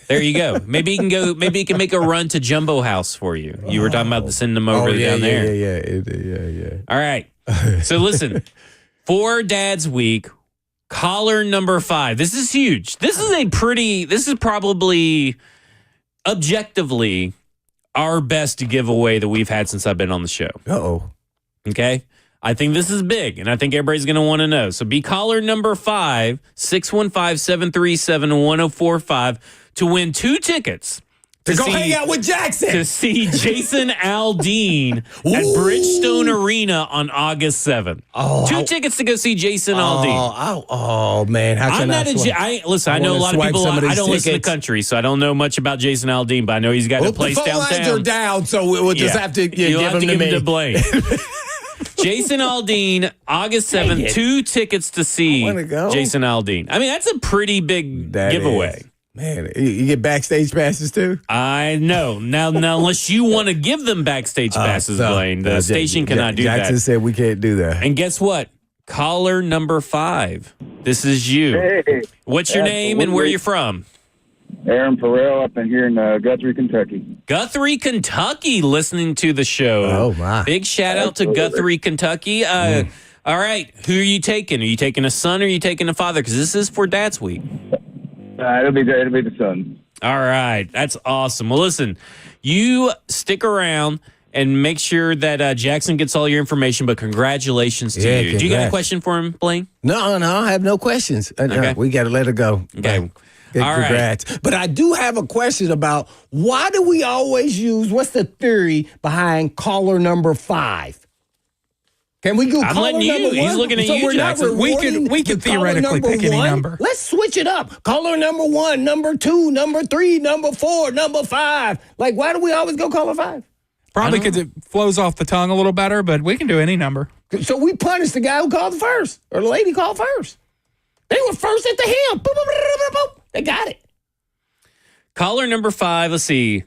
There you go. Maybe he can go. Maybe he can make a run to Jumbo House for you. You were talking about sending them over down there. Yeah. All right. So listen, for Dad's Week, caller number 5. This is huge. This is probably objectively our best giveaway that we've had since I've been on the show. Uh-oh. Okay? I think this is big, and I think everybody's going to want to know. So be caller number 5, 615-737-1045 to win 2 tickets. To go hang out with Jackson. To see Jason Aldean at Bridgestone Arena on August 7th. 2 tickets to go see Jason Aldean. Oh, man. How can Listen, I know a lot of people, I don't listen to country, so I don't know much about Jason Aldean, but I know he's got a place downtown. The phone lines are down, so we'll just have to give him to Blaine. Jason Aldean, August 7th, 2 tickets to see Jason Aldean. I mean, that's a pretty big giveaway. Man, you get backstage passes too? I know. Now, unless you want to give them backstage passes, Blaine, the station cannot do that. Jackson said we can't do that. And guess what? Caller number 5. This is you. Hey. What's your name and where you're from? Aaron Farrell up in here in Guthrie, Kentucky. Guthrie, Kentucky, listening to the show. Oh, my. Big shout out to Guthrie, Kentucky. All right. Who are you taking? Are you taking a son or are you taking a father? Because this is for Dad's Week. It'll be the son. All right. That's awesome. Well, listen, you stick around and make sure that Jackson gets all your information, but congratulations to you. Congrats. Do you got a question for him, Blaine? No, I have no questions. Okay. We got to let it go. Okay. Congrats. Right. But I do have a question about why do we always use, what's the theory behind caller number 5? Can we go caller number 1? He's looking at you, Jackson. We could theoretically pick any number. Let's switch it up. Caller number 1, number 2, number 3, number 4, number 5. Like, why do we always go caller 5? Probably because it flows off the tongue a little better, but we can do any number. So we punish the guy who called first, or the lady called first. They were first at the helm. Boop, boop, boop, boop, boop. They got it. Caller number 5, let's see.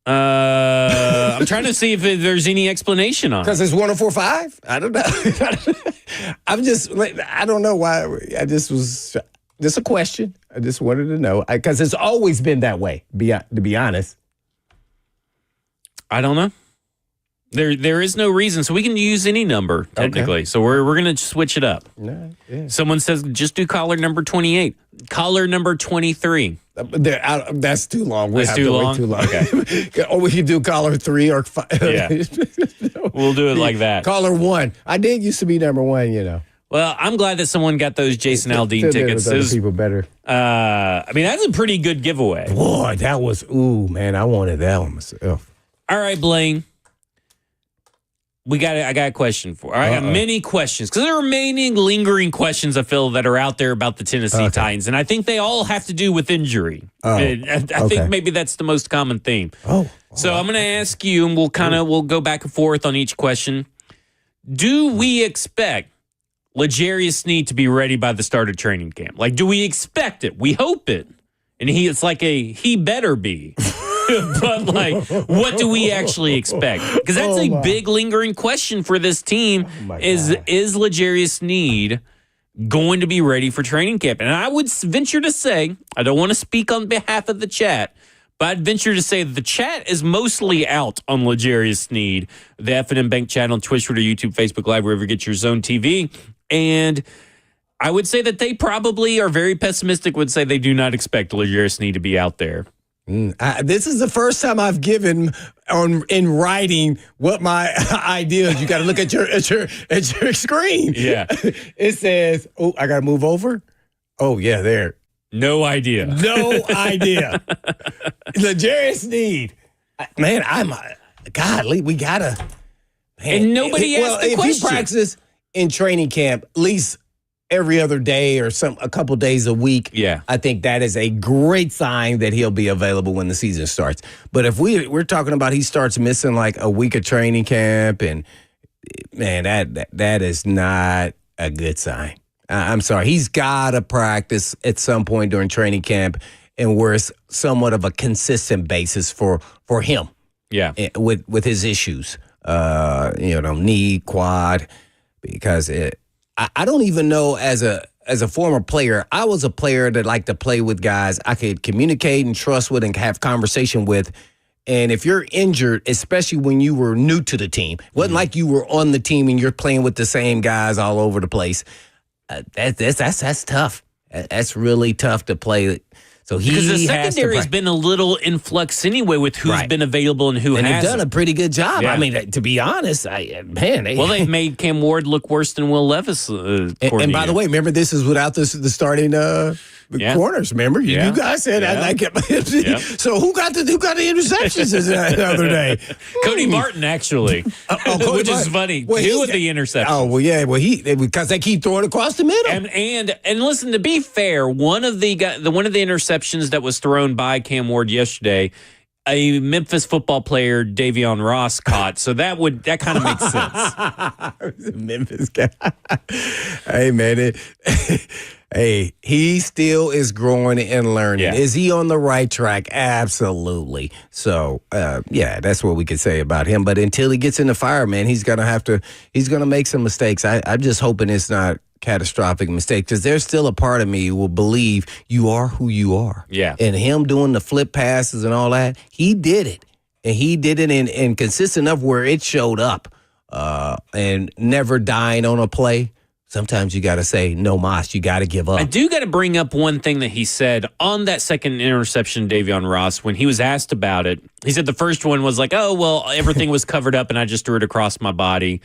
I'm trying to see if there's any explanation on it. Because it's 104.5? I don't know. I don't know why. I just was just a question. I just wanted to know. Because it's always been that way, to be honest. I don't know. There is no reason. So we can use any number, technically. Okay. So we're going to switch it up. Yeah. Someone says just do caller number 28. Caller number 23. That's too long. That's too long? Okay. Or we could do caller 3 or 5. Yeah. We'll do it like that. Caller 1. I did used to be number 1, you know. Well, I'm glad that someone got those Jason Aldean tickets. Those people better. I mean, that's a pretty good giveaway. Boy, that was, man, I wanted that one myself. All right, Blaine. I got a question for. I got many questions because there are many lingering questions I feel that are out there about the Tennessee Titans, and I think they all have to do with injury. I think maybe that's the most common theme. So I'm going to ask you, and we'll go back and forth on each question. Do we expect L'Jarius Sneed to be ready by the start of training camp? Like, do we expect it? We hope it, and it's like he better be. But, like, what do we actually expect? Because that's a big lingering question for this team. Is L'Jarius Sneed going to be ready for training camp? And I would venture to say, I don't want to speak on behalf of the chat, but I'd venture to say the chat is mostly out on L'Jarius Sneed, the F&M Bank chat on Twitch, Twitter, YouTube, Facebook Live, wherever you get your Zone TV. And I would say that they probably are very pessimistic, would say they do not expect L'Jarius Sneed to be out there. This is the first time I've given in writing what my idea is. You got to look at your screen. Yeah. It says, "Oh, I got to move over." Oh yeah, there. No idea. No idea. L'Jarius Sneed, man, we gotta. Man, and nobody asked the question. If he practices in training camp at least every other day or a couple days a week, I think that is a great sign that he'll be available when the season starts. But if we're talking about he starts missing like a week of training camp, and man, that is not a good sign. I'm sorry. He's got to practice at some point during training camp, and where it's somewhat of a consistent basis for him. Yeah, with his issues. Knee, quad, because I don't even know as a former player, I was a player that liked to play with guys I could communicate and trust with and have conversation with. And if you're injured, especially when you were new to the team, it wasn't like you were on the team and you're playing with the same guys all over the place. That's tough. That's really tough to play. So because the secondary has been a little in flux anyway with who's been available and who hasn't. And they've done a pretty good job. Yeah. I mean, to be honest, they've made Cam Ward look worse than Will Levis. And by the way, remember, this is without the starting corners. Remember, you guys said I kept. So who got the interceptions the other day? Cody Barton, actually, which is funny. Two of the interceptions. Oh well, yeah. Well, because they keep throwing across the middle. And listen, to be fair, one of the interceptions that was thrown by Cam Ward yesterday, a Memphis football player, Davion Ross, caught. So that kind of makes sense. Memphis guy. Hey man, hey, he still is growing and learning. Yeah. Is he on the right track? Absolutely. So, that's what we could say about him. But until he gets in the fire, man, he's going to make some mistakes. I'm just hoping it's not catastrophic mistake, because there's still a part of me who will believe you are who you are. Yeah. And him doing the flip passes and all that, he did it. And he did it in consistent enough where it showed up, and never dying on a play. Sometimes you got to say, no mas, you got to give up. I do got to bring up one thing that he said on that second interception, Davion Ross, when he was asked about it. He said the first one was like, oh, well, everything was covered up and I just threw it across my body.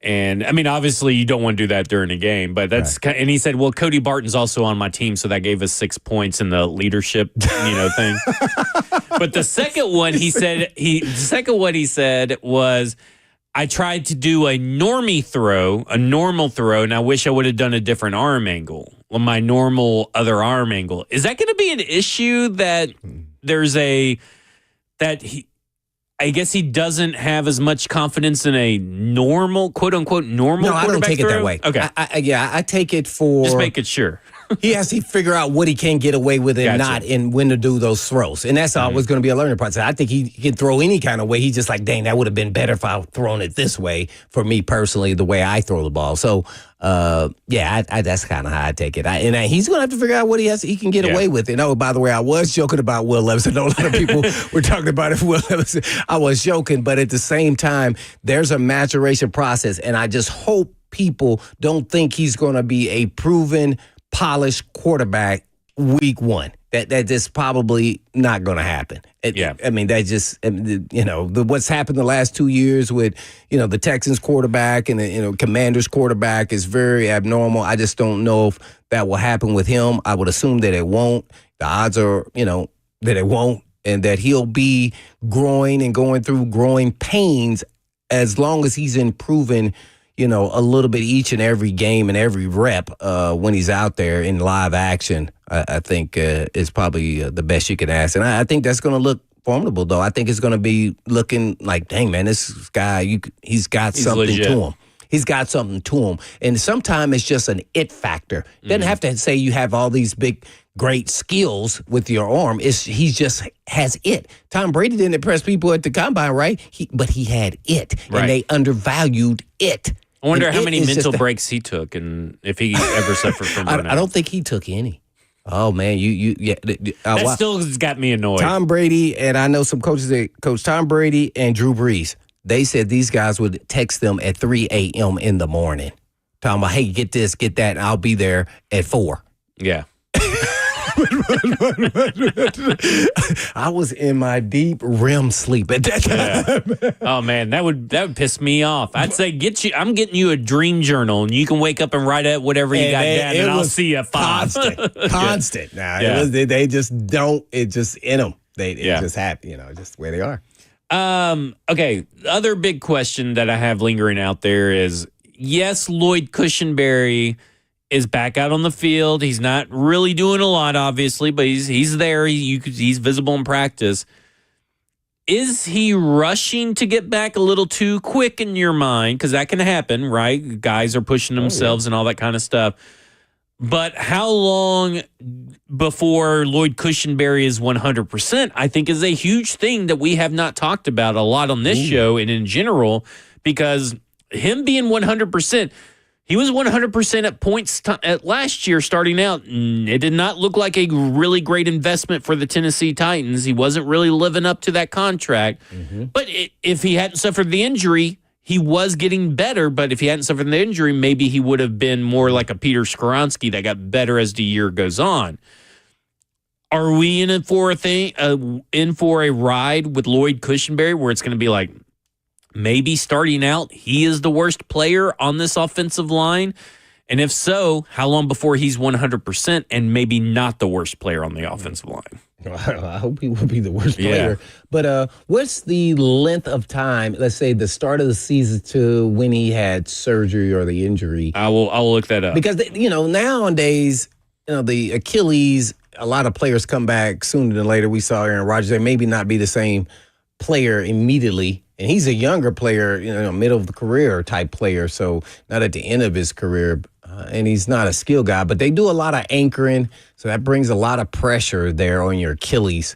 And, I mean, obviously you don't want to do that during a game, but that's right. And he said, well, Cody Barton's also on my team, so that gave us 6 points in the leadership, thing. But the second one he said was, I tried to do a normal throw, and I wish I would have done a different arm angle, my normal other arm angle. Is that going to be an issue that I guess he doesn't have as much confidence in a normal, quote unquote, normal quarterback No, I don't take throw? it that way. Okay. I take it for... Just make it sure. He has to figure out what he can get away with and not, and when to do those throws. And that's always going to be a learning process. I think he can throw any kind of way. He's just like, dang, that would have been better if I had thrown it this way, for me personally, the way I throw the ball. So, that's kind of how I take it. And he's going to have to figure out what he can get away with. And by the way, I was joking about Will Levis. I know a lot of people were talking about it. Will Levis. I was joking, but at the same time, there's a maturation process. And I just hope people don't think he's going to be a proven, polished quarterback week one. That's probably not going to happen. I mean, that just, what's happened the last 2 years with, the Texans quarterback and the, Commanders quarterback is very abnormal. I just don't know if that will happen with him. I would assume that it won't. The odds are, that it won't, and that he'll be growing and going through growing pains as long as he's improving, a little bit each and every game and every rep when he's out there in live action. I think is probably the best you could ask. And I think that's going to look formidable, though. I think it's going to be looking like, dang, man, this guy, he's got something legit to him. He's got something to him. And sometimes it's just an it factor. Doesn't have to say you have all these big, great skills with your arm. He just has it. Tom Brady didn't impress people at the combine, right? But he had it. Right. And they undervalued it. I wonder how many mental breaks he took and if he ever suffered from burnout. I don't think he took any. Oh, man. That still has got me annoyed. Tom Brady, and I know some coaches that coach Tom Brady and Drew Brees, they said these guys would text them at 3 a.m. in the morning. Talking about, hey, get this, get that, and I'll be there at 4. Yeah. I was in my deep REM sleep at that time. Yeah. Oh man, that would piss me off. I'd say I'm getting you a dream journal, and you can wake up and write out whatever you got down, and I'll see you at 5. Constant. Now Yeah. they just don't. It just in them. It just happen. Just where they are. Okay. The other big question that I have lingering out there is, yes, Lloyd Cushenberry is back out on the field. He's not really doing a lot, obviously, but he's there. He's visible in practice. Is he rushing to get back a little too quick in your mind? Because that can happen, right? Guys are pushing themselves and all that kind of stuff. But how long before Lloyd Cushenberry is 100%, I think is a huge thing that we have not talked about a lot on this show and in general, because him being 100%, he was 100% at points at last year starting out. It did not look like a really great investment for the Tennessee Titans. He wasn't really living up to that contract. But if he hadn't suffered the injury, he was getting better. But if he hadn't suffered the injury, maybe he would have been more like a Peter Skoronski that got better as the year goes on. Are we in for a ride with Lloyd Cushenberry where it's going to be like, maybe starting out, he is the worst player on this offensive line? And if so, how long before he's 100% and maybe not the worst player on the offensive line? I hope he will be the worst player. But what's the length of time, let's say the start of the season to when he had surgery or the injury? I'll look that up. Because, nowadays, the Achilles, a lot of players come back sooner than later. We saw Aaron Rodgers. They maybe not be the same player immediately. And he's a younger player, middle of the career type player, so not at the end of his career. And he's not a skill guy, but they do a lot of anchoring, so that brings a lot of pressure there on your Achilles.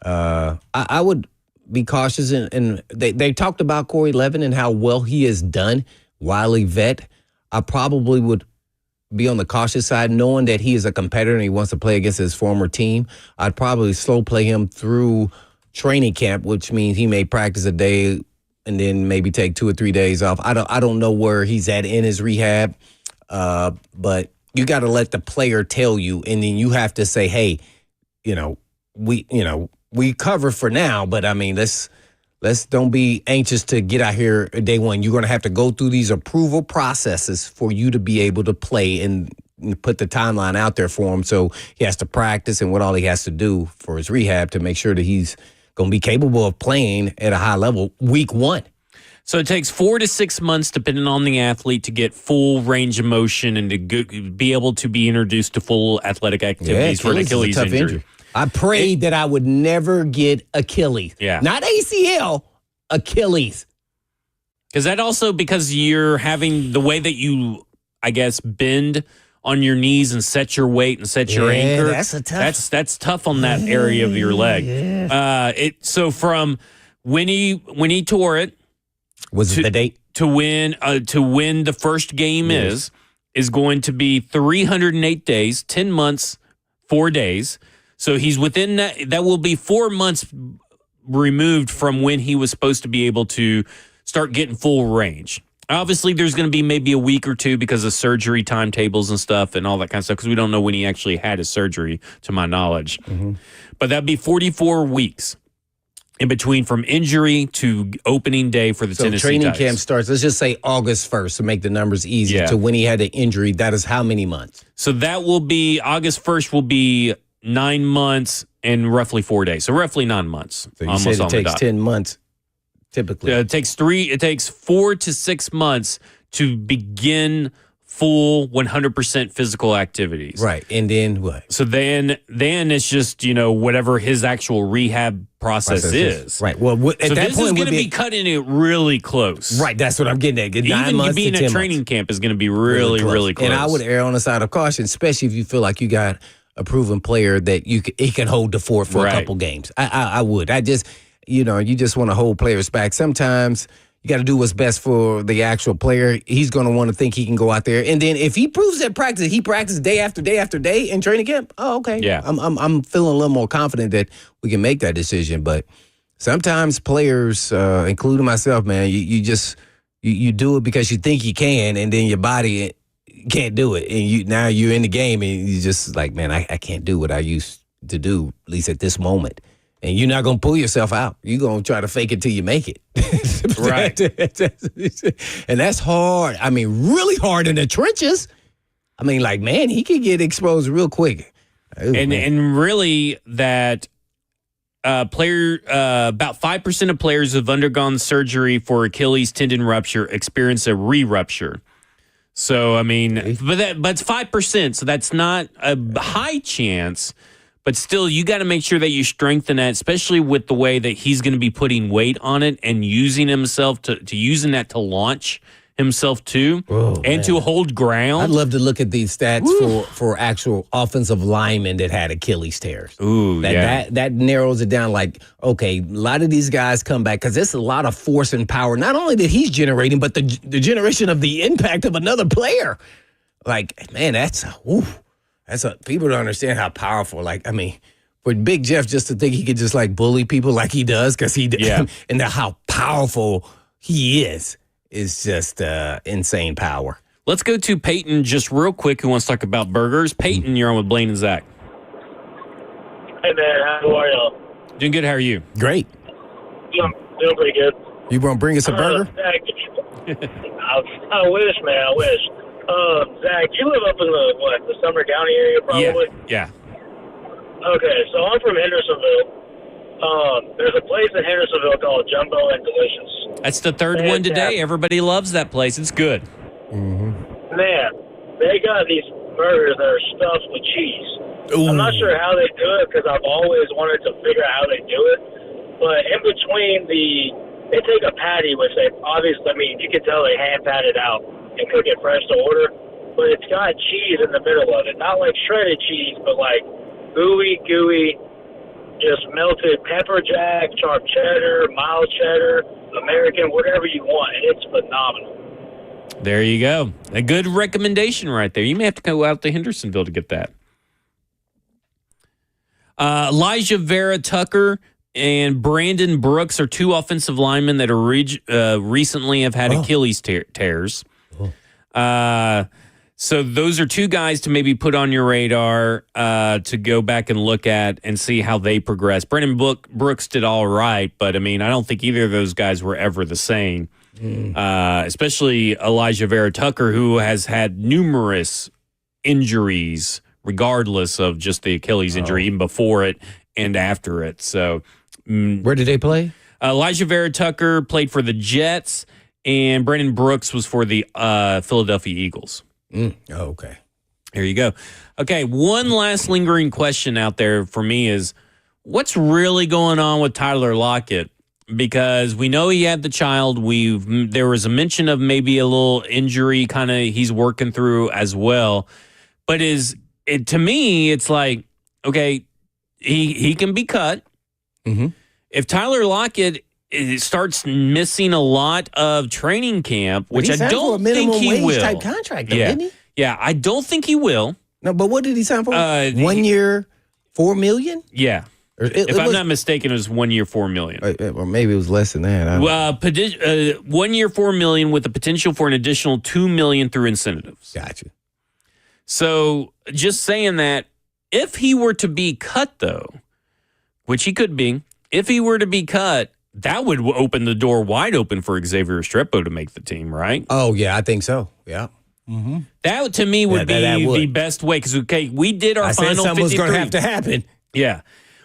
I would be cautious, and they talked about Corey Levin and how well he has done, wily vet. I probably would be on the cautious side, knowing that he is a competitor and he wants to play against his former team. I'd probably slow play him through training camp, which means he may practice a day and then maybe take 2 or 3 days off. I don't know where he's at in his rehab, but you got to let the player tell you, and then you have to say, hey, we cover for now, but I mean, let's don't be anxious to get out here day one. You're going to have to go through these approval processes for you to be able to play and put the timeline out there for him. So he has to practice and what all he has to do for his rehab to make sure that he's going to be capable of playing at a high level week 1. So it takes 4 to 6 months, depending on the athlete, to get full range of motion and to be able to be introduced to full athletic activities for an Achilles injury. I prayed that I would never get Achilles. Yeah. Not ACL, Achilles. Because that also, because you're having the way that you, I guess, bend on your knees and set your weight and set your anchor. That's tough on that area of your leg. Yeah. So from when he tore it, was it the date to win the first game is going to be 308 days, 10 months, 4 days. So he's within that. That will be 4 months removed from when he was supposed to be able to start getting full range. Obviously, there's going to be maybe a week or two because of surgery timetables and stuff and all that kind of stuff, because we don't know when he actually had his surgery, to my knowledge. But that'd be 44 weeks in between from injury to opening day for the Tennessee training Titans. camp starts, let's just say August 1st to make the numbers easy, to when he had the injury. That is how many months? So that will be, August 1st will be 9 months and roughly 4 days. So roughly 9 months. So you said it takes 10 months typically. It takes 4 to 6 months to begin full 100% physical activities. Right. And then what? So then it's just, whatever his actual rehab process is. Right. Well, at that this point, is going to be cutting it really close. Right. That's what I'm getting at. 9 months being to 10 at training camp is going to be really close. And I would err on the side of caution, especially if you feel like you got a proven player that he can hold the fort for a couple games. I would. You just want to hold players back. Sometimes you got to do what's best for the actual player. He's going to want to think he can go out there. And then if he proves that he practices day after day after day in training camp, okay. Yeah. I'm feeling a little more confident that we can make that decision. But sometimes players, including myself, man, you do it because you think you can, and then your body can't do it. And now you're in the game and you're just like, man, I can't do what I used to do, at least at this moment. And you're not going to pull yourself out. You're going to try to fake it till you make it. Right. And that's hard. I mean, really hard in the trenches. I mean, like, man, he could get exposed real quick. Ooh, and really that about 5% of players who've undergone surgery for Achilles tendon rupture experience a re-rupture. So, I mean, but it's 5%, so that's not a high chance. But still, you got to make sure that you strengthen that, especially with the way that he's going to be putting weight on it and using himself to using that to launch himself too, and to hold ground. I'd love to look at these stats for actual offensive linemen that had Achilles tears. Ooh, that narrows it down. Like, okay, a lot of these guys come back because there's a lot of force and power, not only that he's generating, but the generation of the impact of another player. Like, man, people don't understand how powerful. Like, I mean, for Big Jeff just to think he could just like bully people like he does, because and how powerful he is just insane power. Let's go to Peyton just real quick, who wants to talk about burgers. Peyton, you're on with Blaine and Zach. Hey, man. How are y'all? Doing good. How are you? Great. Doing pretty good. You want to bring us a burger? Zach, I wish, man. I wish. Zach, you live up in the Sumner County area, probably? Yeah. Okay, so I'm from Hendersonville. There's a place in Hendersonville called Jumbo and Delicious. That's the third one today. Everybody loves that place. It's good. Mm-hmm. Man, they got these burgers that are stuffed with cheese. Ooh. I'm not sure how they do it because I've always wanted to figure out how they do it. But in between they take a patty, which they obviously, I mean, you can tell they hand pat it out and cook it fresh to order. But it's got cheese in the middle of it. Not like shredded cheese, but like gooey, just melted pepper jack, sharp cheddar, mild cheddar, American, whatever you want. And it's phenomenal. There you go. A good recommendation right there. You may have to go out to Hendersonville to get that. Elijah Vera Tucker and Brandon Brooks are two offensive linemen that recently have had Achilles tears. So those are two guys to maybe put on your radar to go back and look at and see how they progress. Brandon Brooks did all right, but I mean, I don't think either of those guys were ever the same. Especially Elijah Vera Tucker, who has had numerous injuries, regardless of just the Achilles injury, even before it and after it. So, where did they play? Elijah Vera Tucker played for the Jets, and Brandon Brooks was for the Philadelphia Eagles. Okay. There you go. Okay, one last lingering question out there for me is, what's really going on with Tyler Lockett? Because we know he had the child. There was a mention of maybe a little injury kind of he's working through as well. But to me, it's like, okay, he can be cut. Mm-hmm. If Tyler Lockett starts missing a lot of training camp, which I don't think he will. Type contract, though, didn't he? Yeah, I don't think he will. No, but what did he sign for? 1 year, $4 million? Yeah. If I'm not mistaken, it was 1 year, $4 million. Or maybe it was less than that. 1 year, $4 million with the potential for an additional $2 million through incentives. Gotcha. So just saying that, if he were to be cut, though, which he could be, if he were to be cut, that would open the door wide open for Xavier Restrepo to make the team, right? Oh, yeah, I think so. Yeah. Mm-hmm. That, to me, would be the best way. Because, okay, we did our final 53. Something was going to have to happen. Yeah.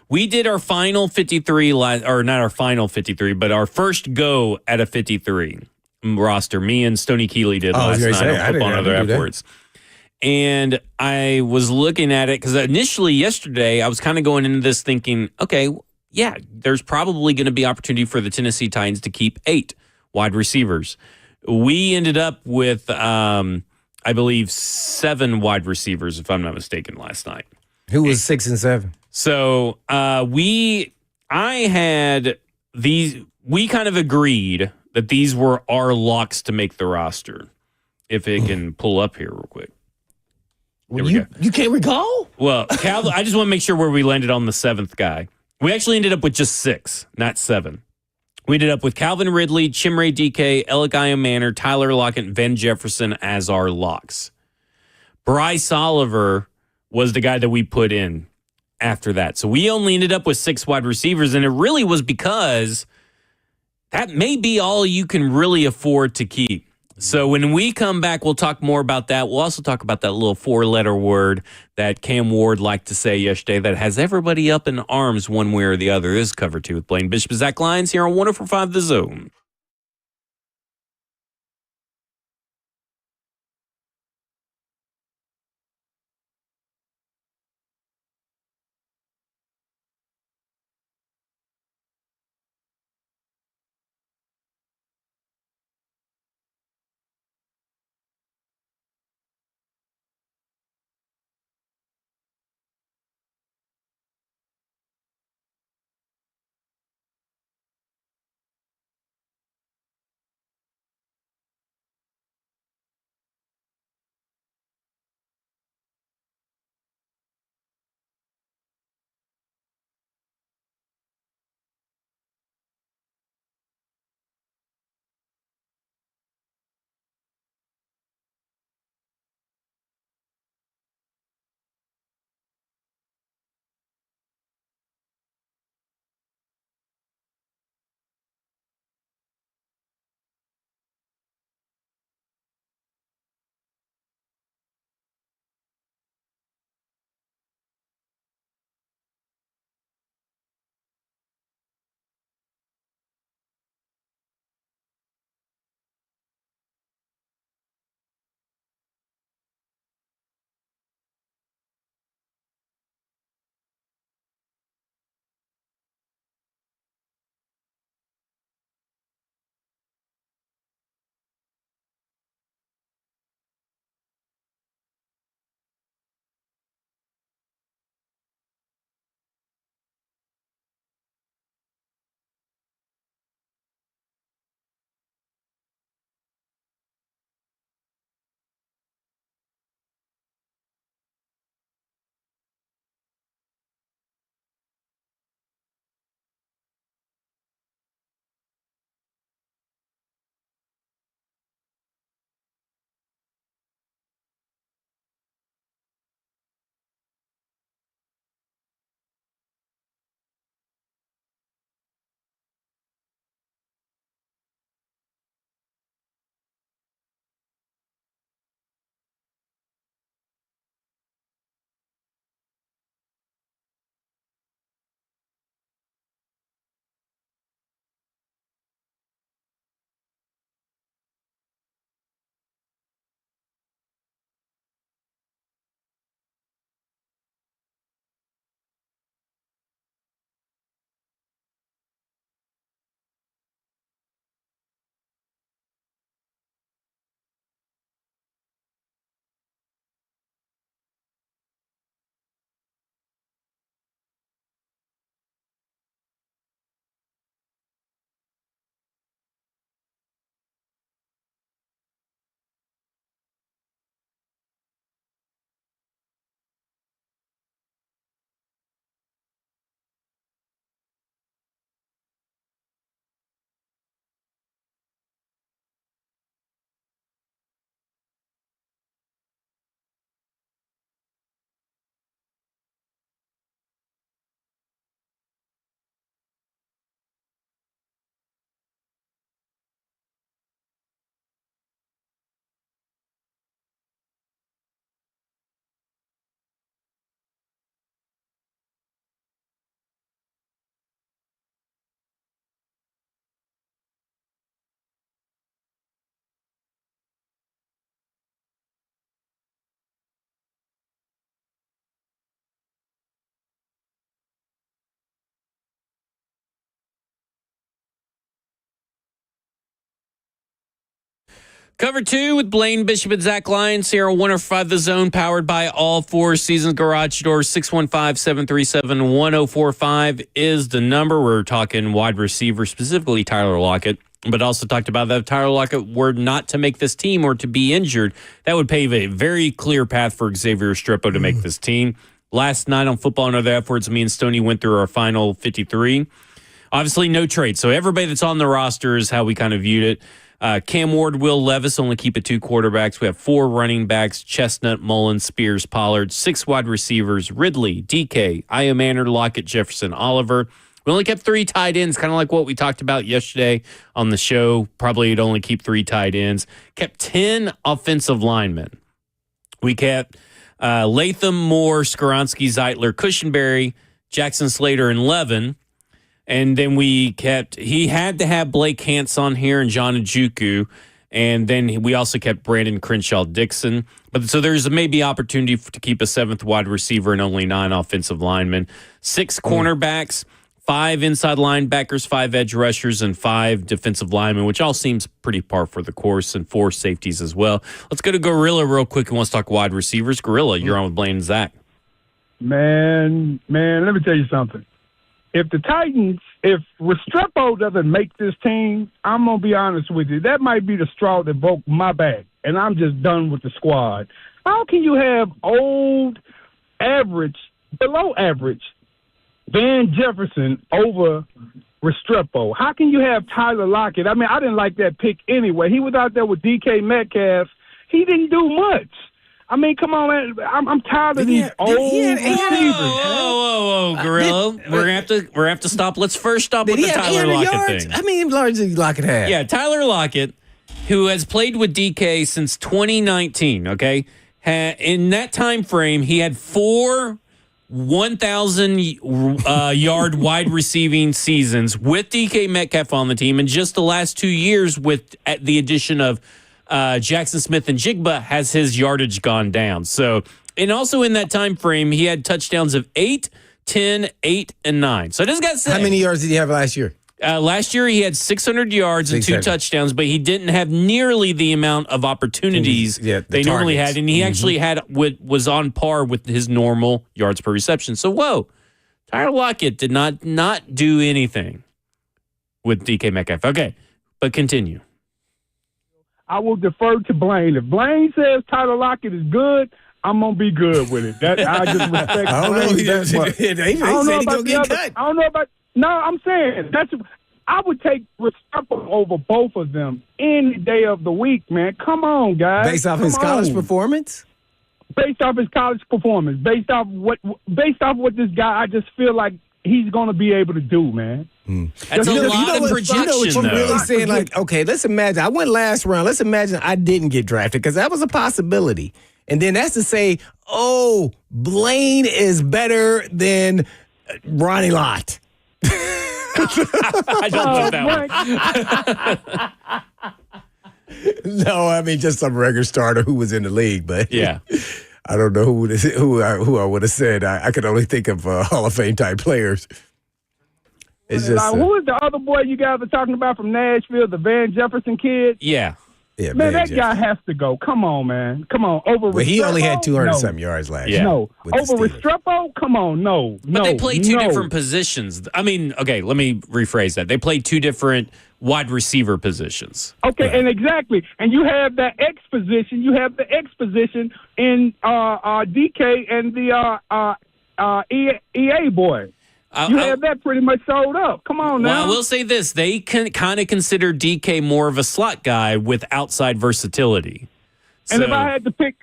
We did our final 53, or not our final 53, but our first go at a 53 roster. Me and Stoney Keeley did last night on Football and Other Afterwards. And I was looking at it because initially yesterday I was kind of going into this thinking, okay, yeah, there's probably going to be opportunity for the Tennessee Titans to keep 8 wide receivers. We ended up with, I believe, 7 wide receivers, if I'm not mistaken, last night. Who was 6 and 7? So I had these. We kind of agreed that these were our locks to make the roster. If it can pull up here real quick. You can't recall? Well, I just want to make sure where we landed on the 7th guy. We actually ended up with just 6, not 7. We ended up with Calvin Ridley, Chimere DK, Elikiah Manor, Tyler Lockett, and Van Jefferson as our locks. Bryce Oliver was the guy that we put in after that. So we only ended up with 6 wide receivers, and it really was because that may be all you can really afford to keep. So when we come back, we'll talk more about that. We'll also talk about that little 4-letter word that Cam Ward liked to say yesterday that has everybody up in arms one way or the other. This is Cover 2 with Blaine Bishop and Zach Lyons here on 104.5 The Zone. Cover 2 with Blaine Bishop and Zach Lyons here on 105 The Zone, powered by All Four Seasons Garage Doors. 615-737-1045 is the number. We're talking wide receiver, specifically Tyler Lockett, but also talked about that if Tyler Lockett were not to make this team or to be injured, that would pave a very clear path for Xavier Strippo to make this team. Last night on Football and Other Efforts, me and Stoney went through our final 53. Obviously, no trade. So everybody that's on the roster is how we kind of viewed it. Cam Ward, Will Levis only keep it 2 quarterbacks. We have 4 running backs: Chestnut, Mullins, Spears, Pollard. 6 wide receivers: Ridley, DK, Aya Manor, Lockett, Jefferson, Oliver. We only kept 3 tight ends, kind of like what we talked about yesterday on the show. Probably you'd only keep 3 tight ends. Kept 10 offensive linemen. We kept Latham, Moore, Skoronski, Zeitler, Cushenberry, Jackson Slater, and Levin. And then he had to have Blake Hance on here and John Njoku. And then we also kept Brandon Crenshaw Dixon. But so there's maybe opportunity to keep a 7th wide receiver and only 9 offensive linemen. 6 cornerbacks, 5 inside linebackers, 5 edge rushers, and 5 defensive linemen, which all seems pretty par for the course, and 4 safeties as well. Let's go to Gorilla real quick and let's talk wide receivers. Gorilla, you're on with Blaine and Zach. Man, let me tell you something. If Restrepo doesn't make this team, I'm going to be honest with you, that might be the straw that broke my back, and I'm just done with the squad. How can you have old, average, below average Van Jefferson over Restrepo? How can you have Tyler Lockett? I mean, I didn't like that pick anyway. He was out there with DK Metcalf. He didn't do much. I mean, come on, man. I'm tired of these old receivers. Whoa, Gorilla. We're gonna have to stop. Let's first stop with the Tyler Lockett thing. I mean, largely Lockett had. Yeah, Tyler Lockett, who has played with DK since 2019. Okay, in that time frame, he had 4 1,000-yard wide receiving seasons with DK Metcalf on the team, and just the last 2 years with the addition of Jackson Smith and Jigba has his yardage gone down. So, and also in that time frame, he had touchdowns of 8, 10, 8, and 9. So I just got to say, how many yards did he have last year? Last year he had 600 yards and 2 touchdowns, but he didn't have nearly the amount of opportunities they normally had, and he actually was on par with his normal yards per reception. So whoa, Tyler Lockett did not do anything with DK Metcalf. Okay, but continue. I will defer to Blaine. If Blaine says Tyler Lockett is good, I'm gonna be good with it. I just respect. I don't know. He I don't know about. No, I'm saying I would take Restrepo over both of them any day of the week, man. Come on, guys. Based off his college performance. Based off his college performance. Based off what this guy. I just feel like he's gonna be able to do, man. That's a lot of projection, though. I'm really saying, like, okay, let's imagine I went last round. Let's imagine I didn't get drafted because that was a possibility. And then that's to say, oh, Blaine is better than Ronnie Lott. I don't know that one. No, I mean just some regular starter who was in the league, but yeah. I don't know who I would have said. I could only think of Hall of Fame type players. It's just who is the other boy you guys are talking about from Nashville, the Van Jefferson kid? Yeah, man, that guy has to go. Come on, man. Come on. Over he only had 200-something yards last year. No. Over Restrepo? Come on, no. But they play 2 different positions. I mean, okay, let me rephrase that. They play 2 different wide receiver positions. Okay, right. And exactly. And you have that X position. You have the X position in DK and the EA boy. You have that pretty much sold up. Come on now. Well, I will say this: they can kind of consider DK more of a slot guy with outside versatility. And if I had to pick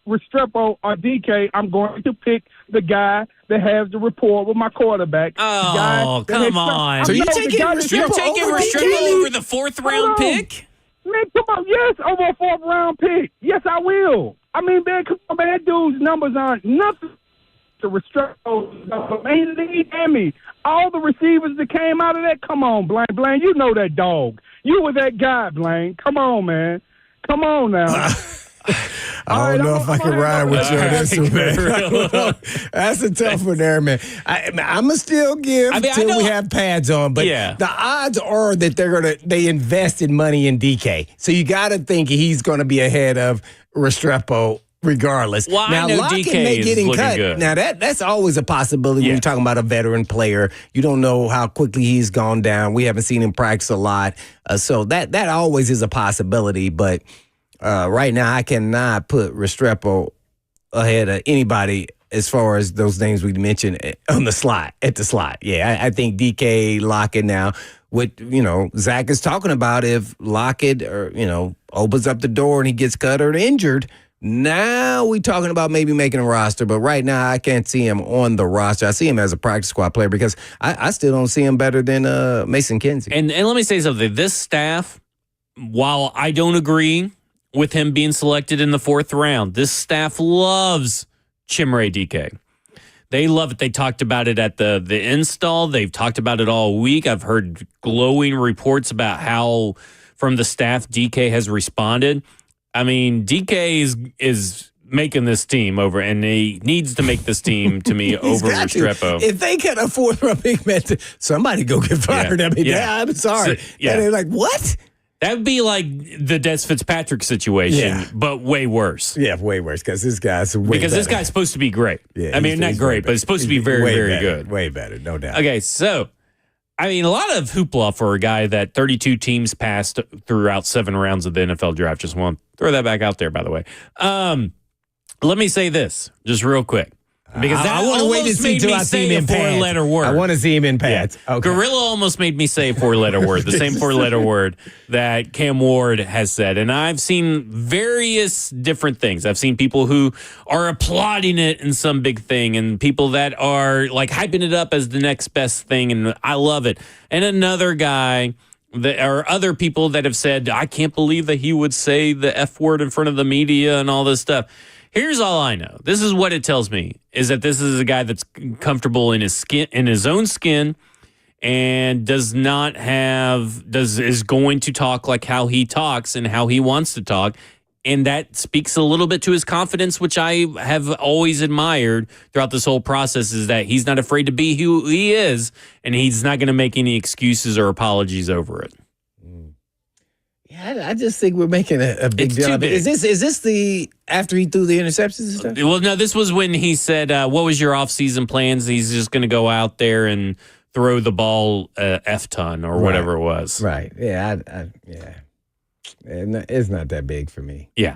Restrepo or DK, I'm going to pick the guy that has the rapport with my quarterback. Oh, come on! So you're taking Restrepo over the 4th round pick? Man, come on! Yes, over a 4th round pick. Yes, I will. I mean, man, come on, man. That dude's numbers aren't nothing to Restrepo. Man, me. All the receivers that came out of that, come on, Blaine, you know that dog. You were that guy, Blaine. Come on, man. Come on now. I don't know if I can ride with you on this one, man. That's a tough one there, man. I'm going to still give until we have pads on, but the odds are that they invested money in DK. So you got to think he's going to be ahead of Restrepo regardless. Well, now, Lockett may getting cut. Good. Now, that's always a possibility when you're talking about a veteran player. You don't know how quickly he's gone down. We haven't seen him practice a lot. So that always is a possibility. But right now, I cannot put Restrepo ahead of anybody as far as those names we mentioned on the slot, at the slot. Yeah, I think DK, Lockett now. What, Zach is talking about, if Lockett opens up the door and he gets cut or injured, now we're talking about maybe making a roster. But right now, I can't see him on the roster. I see him as a practice squad player because I still don't see him better than Mason Kinsey. And let me say something. This staff, while I don't agree with him being selected in the 4th round, this staff loves Chimere DK. They love it. They talked about it at the install. They've talked about it all week. I've heard glowing reports about how, from the staff, DK has responded. I mean, DK is making this team over, and he needs to make this team, to me, over Restrepo. If they can afford a big man, somebody go get fired. Yeah. I mean, I'm sorry. So, yeah. And they're like, what? That would be like the Des Fitzpatrick situation, but way worse. Yeah, way worse, because this guy's this guy's supposed to be great. Yeah, I mean, not great, but he's supposed to be very, very better, good. Way better, no doubt. Okay, so, I mean, a lot of hoopla for a guy that 32 teams passed throughout 7 rounds of the NFL draft. Just want to throw that back out there, by the way. Let me say this, just real quick. Because that I want to wait to see made me say a 4-letter word. I want to see him in pads. Yeah. Okay. Gorilla almost made me say a 4-letter word, the same 4-letter word that Cam Ward has said. And I've seen various different things. I've seen people who are applauding it in some big thing, and people that are like hyping it up as the next best thing, and I love it. And another guy, or other people that have said, I can't believe that he would say the F word in front of the media and all this stuff. Here's all I know. This is what it tells me, is that this is a guy that's comfortable in his skin, in his own skin, and is going to talk like how he talks and how he wants to talk. And that speaks a little bit to his confidence, which I have always admired throughout this whole process, is that he's not afraid to be who he is, and he's not going to make any excuses or apologies over it. Yeah, I just think we're making a big deal of it. Is this the after he threw the interceptions and stuff? Well, no, this was when he said, what was your offseason plans? He's just going to go out there and throw the ball F-ton or whatever it was. Right. Yeah. It's not that big for me. Yeah.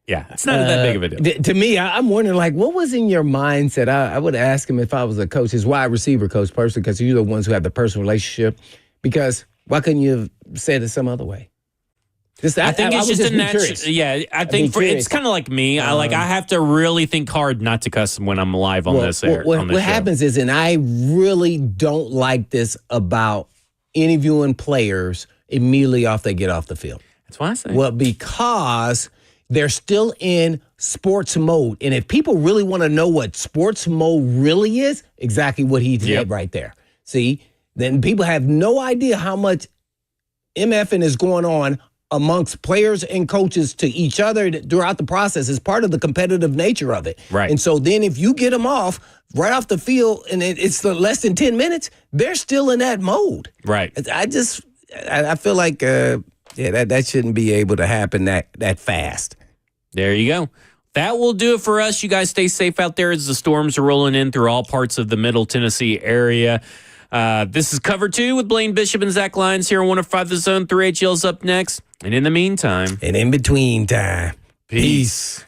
Yeah, it's not that big of a deal. To me, I'm wondering, like, what was in your mindset? I would ask him if I was a coach, his wide receiver coach personally, because you're the ones who have the personal relationship. Because why couldn't you have said it some other way? I think it's just a natural. Yeah, I think it's kind of like me. I have to really think hard not to cuss when I'm live on this air. What happens is, and I really don't like this about interviewing players immediately off they get off the field. That's why I say. Well, because they're still in sports mode, and if people really want to know what sports mode really is, exactly what he said right there. See, then people have no idea how much MFing is going on amongst players and coaches to each other throughout the process. Is part of the competitive nature of it. Right. And so then if you get them off right off the field and it's less than 10 minutes, they're still in that mode. Right. I feel like, that shouldn't be able to happen that fast. There you go. That will do it for us. You guys stay safe out there as the storms are rolling in through all parts of the Middle Tennessee area. This is Cover 2 with Blaine Bishop and Zach Lyons here on 105 The Zone. 3HL's up next. And in the meantime. And in between time. Peace.